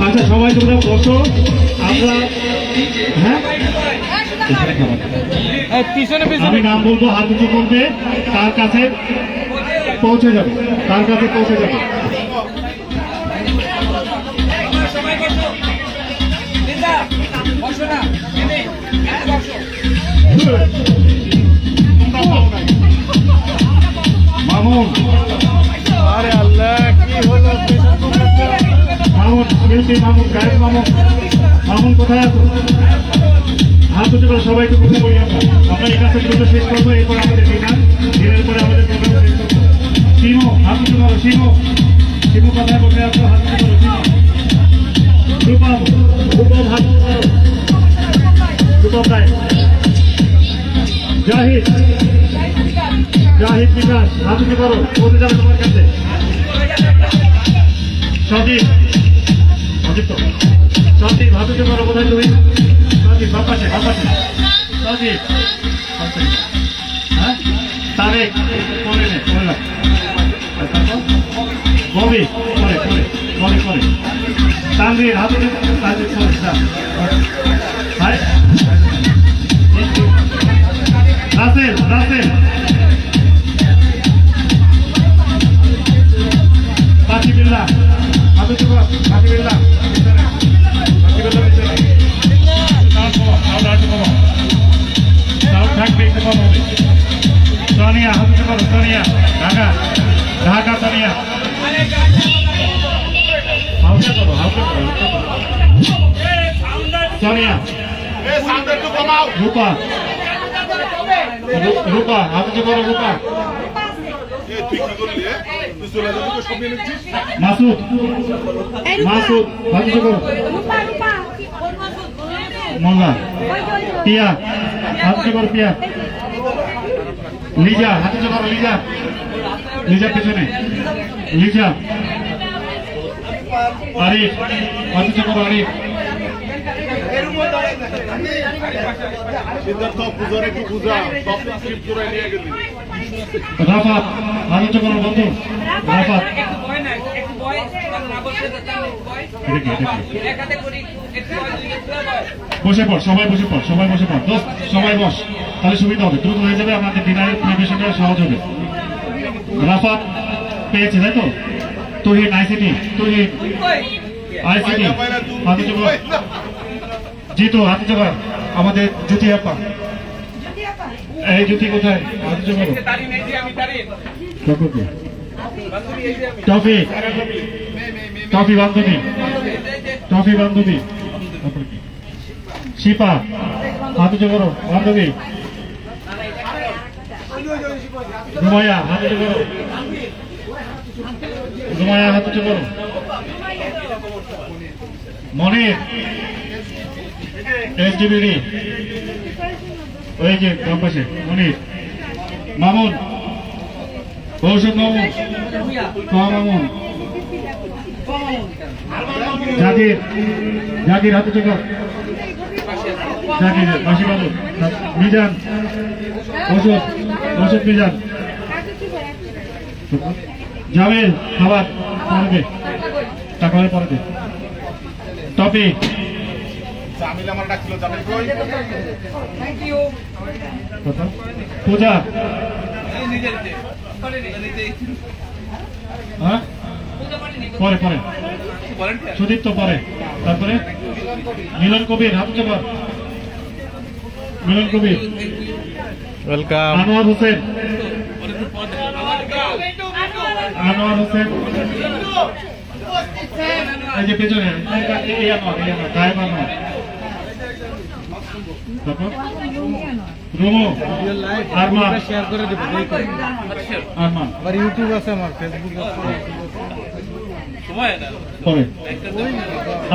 আচ্ছা সবাই তোমরা বসো, আমরা হ্যাঁ আমি নাম বলবো, হাত উঁচু করবে, তার কাছে পৌঁছে যাবে, তার কাছে পৌঁছে যাবে। মামুন, আরে আল্লাহ কি হলো? মামুন শিল্পী মামুন, গায়ক মামুন, মামুন কোথায় আছো? হাত উঁচু করে সবাইকে কথা বলি। আমরা এই কাছে দ্রুত শেষ করবো, এরপর আমাদের দিনের পরে আমাদের প্রোগ্রাম শেষ করবো। শিমু হাত উঁচু করো, শিমু শিমু কোথায় বসে আছো? হাত উঁচু করো শিমু। রূপম, রূপম হাত উঁচু করো, রূপম রায়। জাহিদ, জাহিদ বিকাশ হাত উঁচু করো, বলতে যাবে তোমার কাছে। সদীপ, সদীপ সদীপ হাত উঁচু করো, কোথায় তুমি? সদীপ বাপাসে, বাপাসে সদীপ। হ্যাঁ তারেক করে নে, করে না ববি করে করে ববি করে। তানভীর হাত উঁচু, তানভীর করে। হায় রাসেল, রাসেল বাকিবিল্লাহ হাত উঁচু কর, বাকিবিল্লাহ বাকিবিল্লাহ পিছনে থাকবে, একটু কম হবে। সোনিয়া হাত উঁচু করো, সোনিয়া ঢাকা, ঢাকা সোনিয়া হালকা করো, হালকা করো, সোনিয়া। রূপা, রূপা হাত উঁচু করো, রূপা। মাসুদ, মাসুদ হাত উঁচু করো। মোল্লা, পিয়া হাত উঁচু করো, পিয়া। লিজা হাত উঁচু করো, লিজা, লিজা পেছনে, লিজা। আরিফ হাত উঁচু করো, আরিফ। রাফাত হাত উঁচু করো, বন্ধু রাফাত। বসে পড়, সবাই বসে পড়, সবাই বসে পড়, দোস্ত সবাই বস, তাহলে সুবিধা হবে, দ্রুত হয়ে যাবে, আমাদের ডিনারের পরিবেশনটা সহজ হবে। রাফাত পেয়েছে তাই তো? তুহিন আইসিটি, তুহিন আইসিটি হাত উঁচু কর। জিতু হাত উঁচু কর। আমাদের জ্যোতি আপা, এই জ্যোতি কোথায়? হাত উঁচু করো। টফি, টফি বান্ধবী, টফি বান্ধবী। শিপা হাত উঁচু করো, বান্ধবী। রুমাইয়া হাত উঁচু করো, রুমাইয়া হাত উঁচু করো। মনির এসডিবিডি, ওই যে বাম পাশে মনির। মামুন, কৌশল মামুন, মামুন। জাকির, জাকির হাত উঁচু কর, জাকির বাসি বাবু। মিজান, ওষুধ, ওষুধ মিজান। জামিল খাবার পড়বে, টাকা হলে পড়বে। টপি, পূজা, হ্যাঁ পরে পরে, সুদীপ তো পরে। তারপরে মিলন কবির হাত উঁচু কর, মিলন কবির। ওয়েলকাম। আনোয়ার হোসেন, আনোয়ার হোসেন। এই যে পেছনে এই আনো গায়ে বানো তারপর রোমো আরমান শেয়ার করে দেবো আরমান আবার ইউটিউব আছে আমার ফেসবুক আছে পরে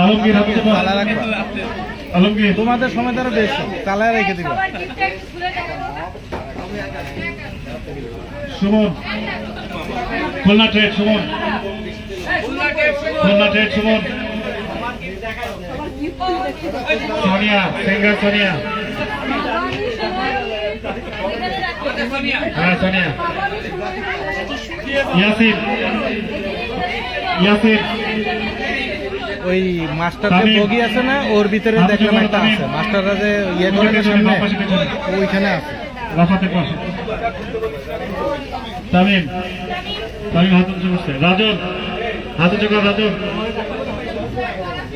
আলমগীর হাতে তালা রাখবা আলমগীর তোমাদের সময় তারা বেশ তালায় রেখে দিবা Suman Khulna trade Suman Khulna trade Suman Sonia singer Sonia হ্যাঁ সোনিয়া ইয়াসিন ইয়াসিন ওই মাস্টার যে বগি আছে না ওর ভিতরে দেখলাম একটা আছে মাস্টাররা যে ইয়ে করে সামনে ওইখানে আছে রাফাতের পাশে তামিম তামিম হাত উঁচু করছে রাজন হাত উঁচু কর রাজন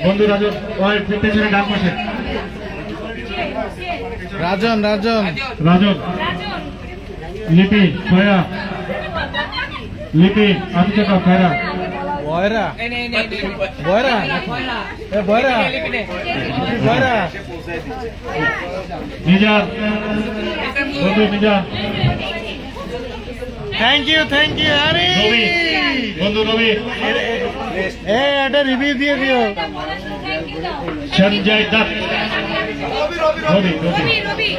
বন্ধু রাজন ওই পেছনে ডান পাশে রাজন রাজন রাজন লিপি ছয়া লিপি হাত উঁচু কর খয়রা বয়রা বয়রা এ বয়রা বয়রা নিজার বন্ধু নিজার থ্যাংক ইউ আরে রবি বন্ধু রবি এ এটা রিভিউ দিয়ে দিও সঞ্জয় দত্ত রবি রবি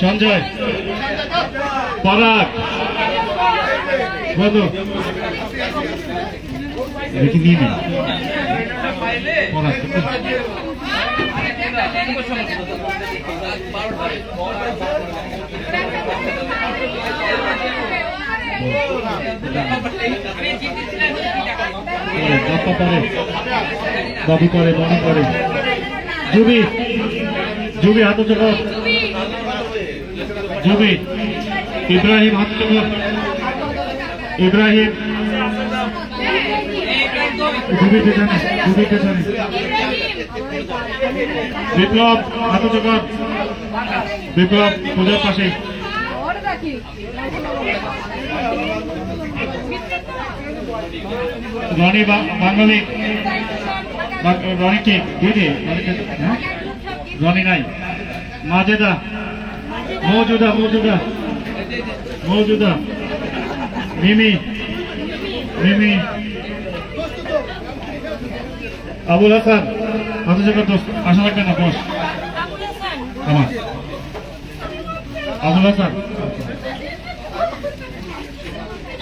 সঞ্জয় পরাগ বন্ধু দেখি নিয়ে নেই পরাগ বাবু করে মনে করে জুবি জুবি হাত চোখ জুবি ইব্রাহিম হাত চোখ ইব্রাহিম জুবি পেছনে বিপ্লব হাত চোখ বিপ্লব পূজার পাশে রনি বাঙালি রনি কে দিদি রনি নাই মাজেদা মৌজুদা মিমি আবুল হাসান হাতে জায়গা দোস্ত আসা লাগবে না বস আমার আবুল হাসান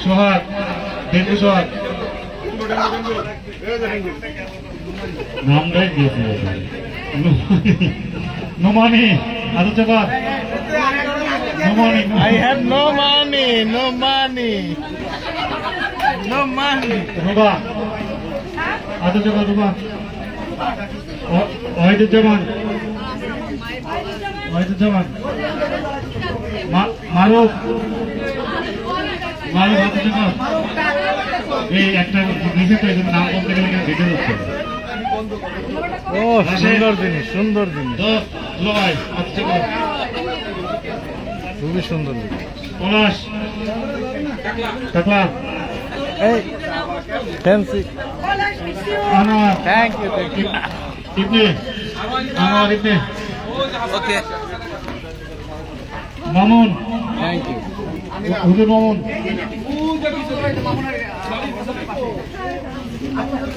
সোহাগ ডেঙ্গু সোহাগ নামটাই দিয়েছে নোমানি আদু চাপার Nomani I have no money. Ruba আদু চাপার রুবা ওয়াহিদুজ্জামান মারুফ আদু চাপার এই একটা লিখে তো এই নাম বলতে গেলে দেখে যাচ্ছে ও সুন্দর জিনিস খুবই সুন্দর পলাশ টাকলা এই fancy Anwar thank you Ibne Anwar Ibne okay Mamun thank you হুজুর মামুন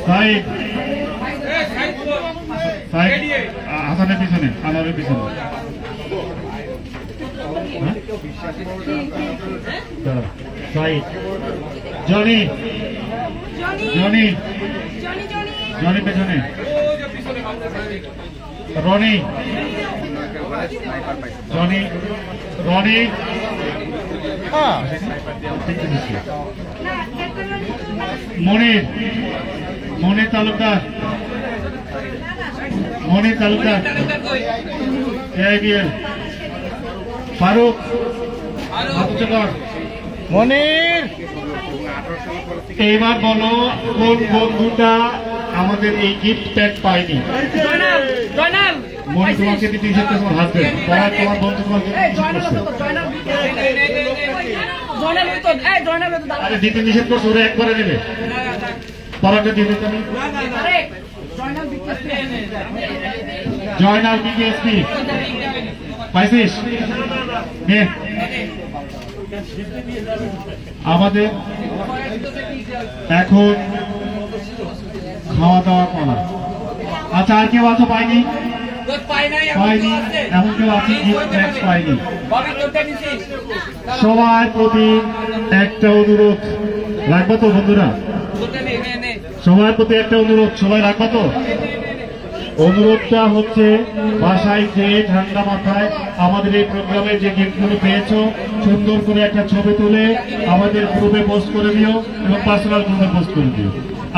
সাইদ হাসানের পিছনে আনোয়ারের পিছনে সাইদ জনি পেছনে রনি মনির তালুকদার AIBL ফারুক মনির এইবার বলো কোন বন্ধুটা আমাদের এই গিফট প্যাক পায়নি? মনি তোমাকে দিতে এসেছে তোমার হাসবেন্ড, তোমার বন্ধু তোমাকে জয়নাল বেতন এই জয়নাল বেতন দাঁড়া আরে দিতে নিষেধ করছো ওরা একবারে নেবে পরাকে দিয়ে দিতে আমি আরে জয়নাল বিকেএসপি জয়নাল বিকেএসপি পাইছিস নে আমাদের এখন খাওয়া দাওয়া করা আচ্ছা আর কেউ আছো পাইনি পাইনি এমন কেউ আছে পাইনি সবার প্রতি একটা অনুরোধ রাখবো তো বন্ধুরা সবার প্রতি একটা অনুরোধ সবাই রাখবো তো অনুরোধটা হচ্ছে বাসায় যে ঠান্ডা মাথায় আমাদের এই প্রোগ্রামে যে গিফটগুলো পেয়েছো সুন্দর করে একটা ছবি তুলে আমাদের গ্রুপে পোস্ট করে দিও এবং পার্সোনাল গ্রুপে পোস্ট করে দিও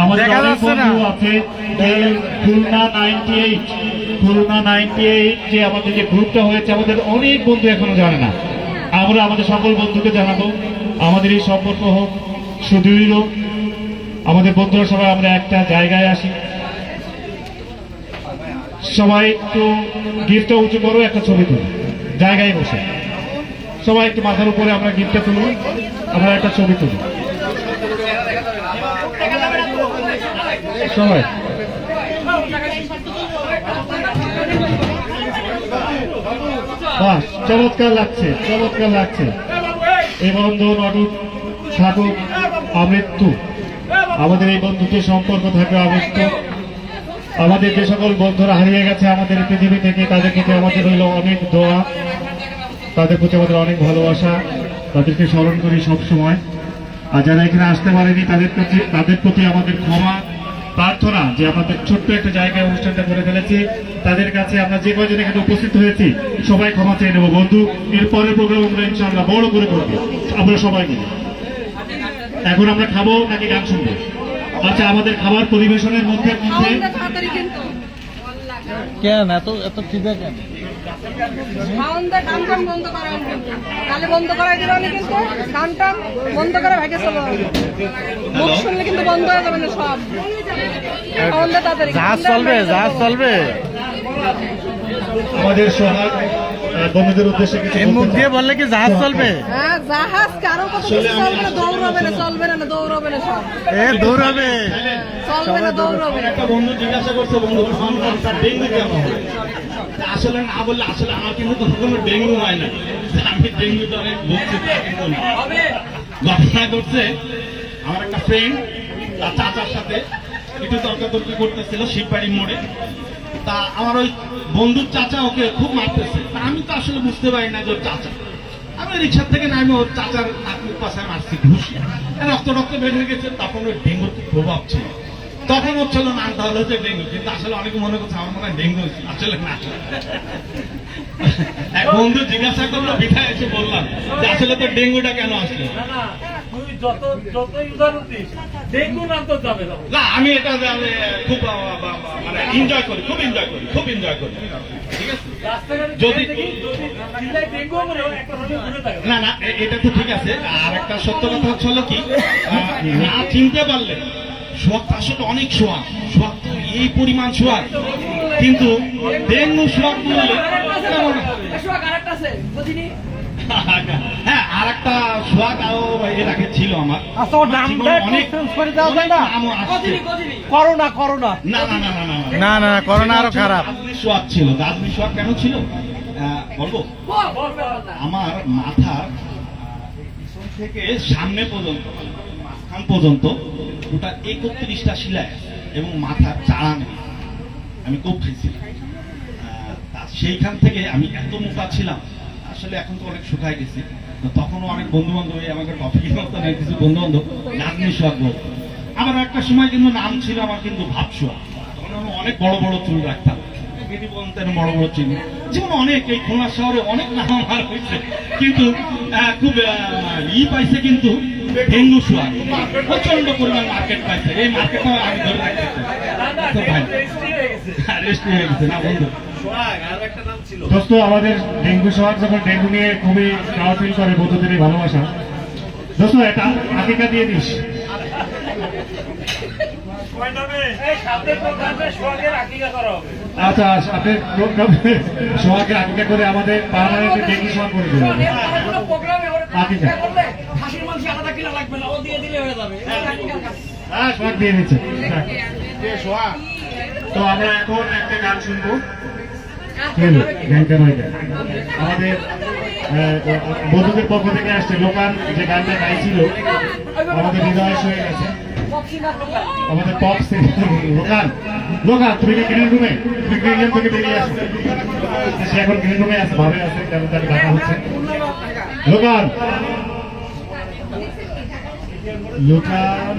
আমাদের অনেক বন্ধু আছে খুলনা 98 যে আমাদের যে গ্রুপটা হয়েছে আমাদের অনেক বন্ধু এখনো জানে না আমরা আমাদের সকল বন্ধুকে জানাবো আমাদের এই সম্পর্ক হোক সুদৃঢ় আমাদের বন্ধুরা সবাই আমরা একটা জায়গায় আসি সবাই একটু গিফটটা উঁচু করো একটা ছবি তুলো জায়গায় বসে সবাই একটু মাথার উপরে আমরা গিফটটা তুলব আমরা একটা ছবি তুলি সবাই বাহ চমৎকার লাগছে চমৎকার লাগছে এই বন্ধন অটুট থাকুক আমৃত্যু আমাদের এই বন্ধুত্বের সম্পর্ক থাকে আমৃত্যু আমাদের যে সকল বন্ধুরা হারিয়ে গেছে আমাদের পৃথিবী থেকে তাদের প্রতি আমাদের হইল অনেক দোয়া তাদের প্রতি আমাদের অনেক ভালোবাসা তাদেরকে স্মরণ করি সবসময় আর যারা এখানে আসতে পারেনি তাদের প্রতি আমাদের ক্ষমা প্রার্থনা যে আমাদের ছোট্ট একটা জায়গায় অনুষ্ঠানটা করে ফেলেছি তাদের কাছে আমরা যে কয়জন এখানে উপস্থিত হয়েছি সবাই ক্ষমা চেয়ে নেবো বন্ধু এর পরের প্রোগ্রাম আমরা ইনশাআল্লাহ বড় করে করবো আমরা সবাই মিলে এখন আমরা খাবো নাকি গান শুনবো আচ্ছা আমাদের খাবার পরিবেশনের মধ্যে কেন এত খিদে কেন বন্ধ করাই দিল কিন্তু গান টান বন্ধ করে ভেঙে চলো মুখ শুনলে কিন্তু বন্ধ হয়ে যাবে না সব জাহাজ চলবে আমাদের সোহাগ বন্ধুদের উদ্দেশ্যে কিছু মুখ দিয়ে বললে কি জাহাজ চলবে হ্যাঁ জাহাজ কারো কথা দৌড়াবে না চলবে না দৌড়াবে না সব দৌড়াবে চলবে না দৌড়াবে একটা বন্ধু জিজ্ঞাসা করছে বন্ধু ডেঙ্গু কেমন আসলে না বললে আসলে আমার কিন্তু কোনো ডেঙ্গু হয় না আমি ডেঙ্গুতে অনেক ভুগছি ঘটনা করছে আমার একটা ফ্রেন্ড তার চাচার সাথে একটু তর্কাতর্কি করতেছিল শিববাড়ির মোড়ে তা আমার ওই বন্ধুর চাচা ওকে খুব মারতেছে তা আমি তো আসলে বুঝতে পারি না যে ওর চাচা আমি রিক্সার থেকে নামে ওর চাচার নাকুর পাশে মারছি ঘুষি রক্ত বেরিয়ে গেছে তখন ওই ডেঙ্গুর প্রভাব ছিল তখন হচ্ছিল না তাহলে হচ্ছে ডেঙ্গু কিন্তু আসলে অনেকে মনে করছে আমার মনে হয় ডেঙ্গু আসলে না এক বন্ধু জিজ্ঞাসা করলো বিঠায় এসে বললাম যে আসলে তো ডেঙ্গুটা কেন আসলো না আমি এটা খুব মানে এনজয় করি খুব এনজয় করি ঠিক আছে যদি না না এটা তো ঠিক আছে আর একটা সত্য কথা হচ্ছে কি না চিনতে পারলে সোয়াগ আসলে অনেক সোয়াগ তো এই পরিমাণ সোয়াগ কিন্তু ডেঙ্গু সোয়াগ বললে হ্যাঁ আর একটা সোয়াগ আরো এর আগে ছিল আমার করোনা না করোনা আরো খারাপ সোয়াগ ছিল গাজনি সোয়াগ কেন ছিল বলবো আমার মাথার থেকে সামনে পর্যন্ত মাঝখান পর্যন্ত ওটা 31টা শিলায় এবং মাথার চারা নেই আমি খুব খাইছিলাম সেইখান থেকে আমি এত মোটা ছিলাম আসলে এখন তো অনেক শুকাই গেছি তখনও অনেক বন্ধু বান্ধব আমাকে কফি কিনে কিছু বন্ধু বান্ধব গাজনি সোয়াগ বলতো আমার একটা সময় কিন্তু নাম ছিল আমার কিন্তু ভাব সোয়াগ তখন আমি অনেক বড় বড় চুল রাখতাম বড় বড় চিহ্ন যেমন অনেক এই খুলনা শহরে অনেক নাম আমার হয়েছে কিন্তু খুব পাইছে কিন্তু ডেঙ্গু সোয়াগ প্রচন্ড পরিমাণ মার্কেট পাইছে এই মার্কেটটা আমি ধরে রাখতে না বন্ধু দোস্ত আমাদের ডেঙ্গু সোয়াগ যখন ডেঙ্গু নিয়ে খুবই প্রাউড ফিল করে বন্ধুদের এই ভালোবাসা দোস্ত এটা আকিকা দিয়ে দিস আচ্ছা সাথে সোহাগের আকিকা করে আমাদের পার্মানেন্ট ডেঙ্গু সোয়াগ করে দেবো আকিকা টাকা কিনা লাগবে না, ও দিয়ে দিলে হয়ে যাবে। হ্যাঁ, সোহাগ দিয়ে দিচ্ছে। তো আমরা এখন একটা গান শুনবো। আমাদের বন্ধুদের পক্ষ থেকে আসছে লোকাল, যে গানটা গাইছিল আমাদের হৃদয় হয়ে গেছে। আমাদের পপ লোকাল, লোকাল তুমি কি গ্রিন রুমে, তুমি গ্রিন রুম থেকে বেরিয়ে আসো। সে এখন গ্রিন রুমে আছে, ভাবে আছে, কেন তাকে ডাকা হচ্ছে। Local, local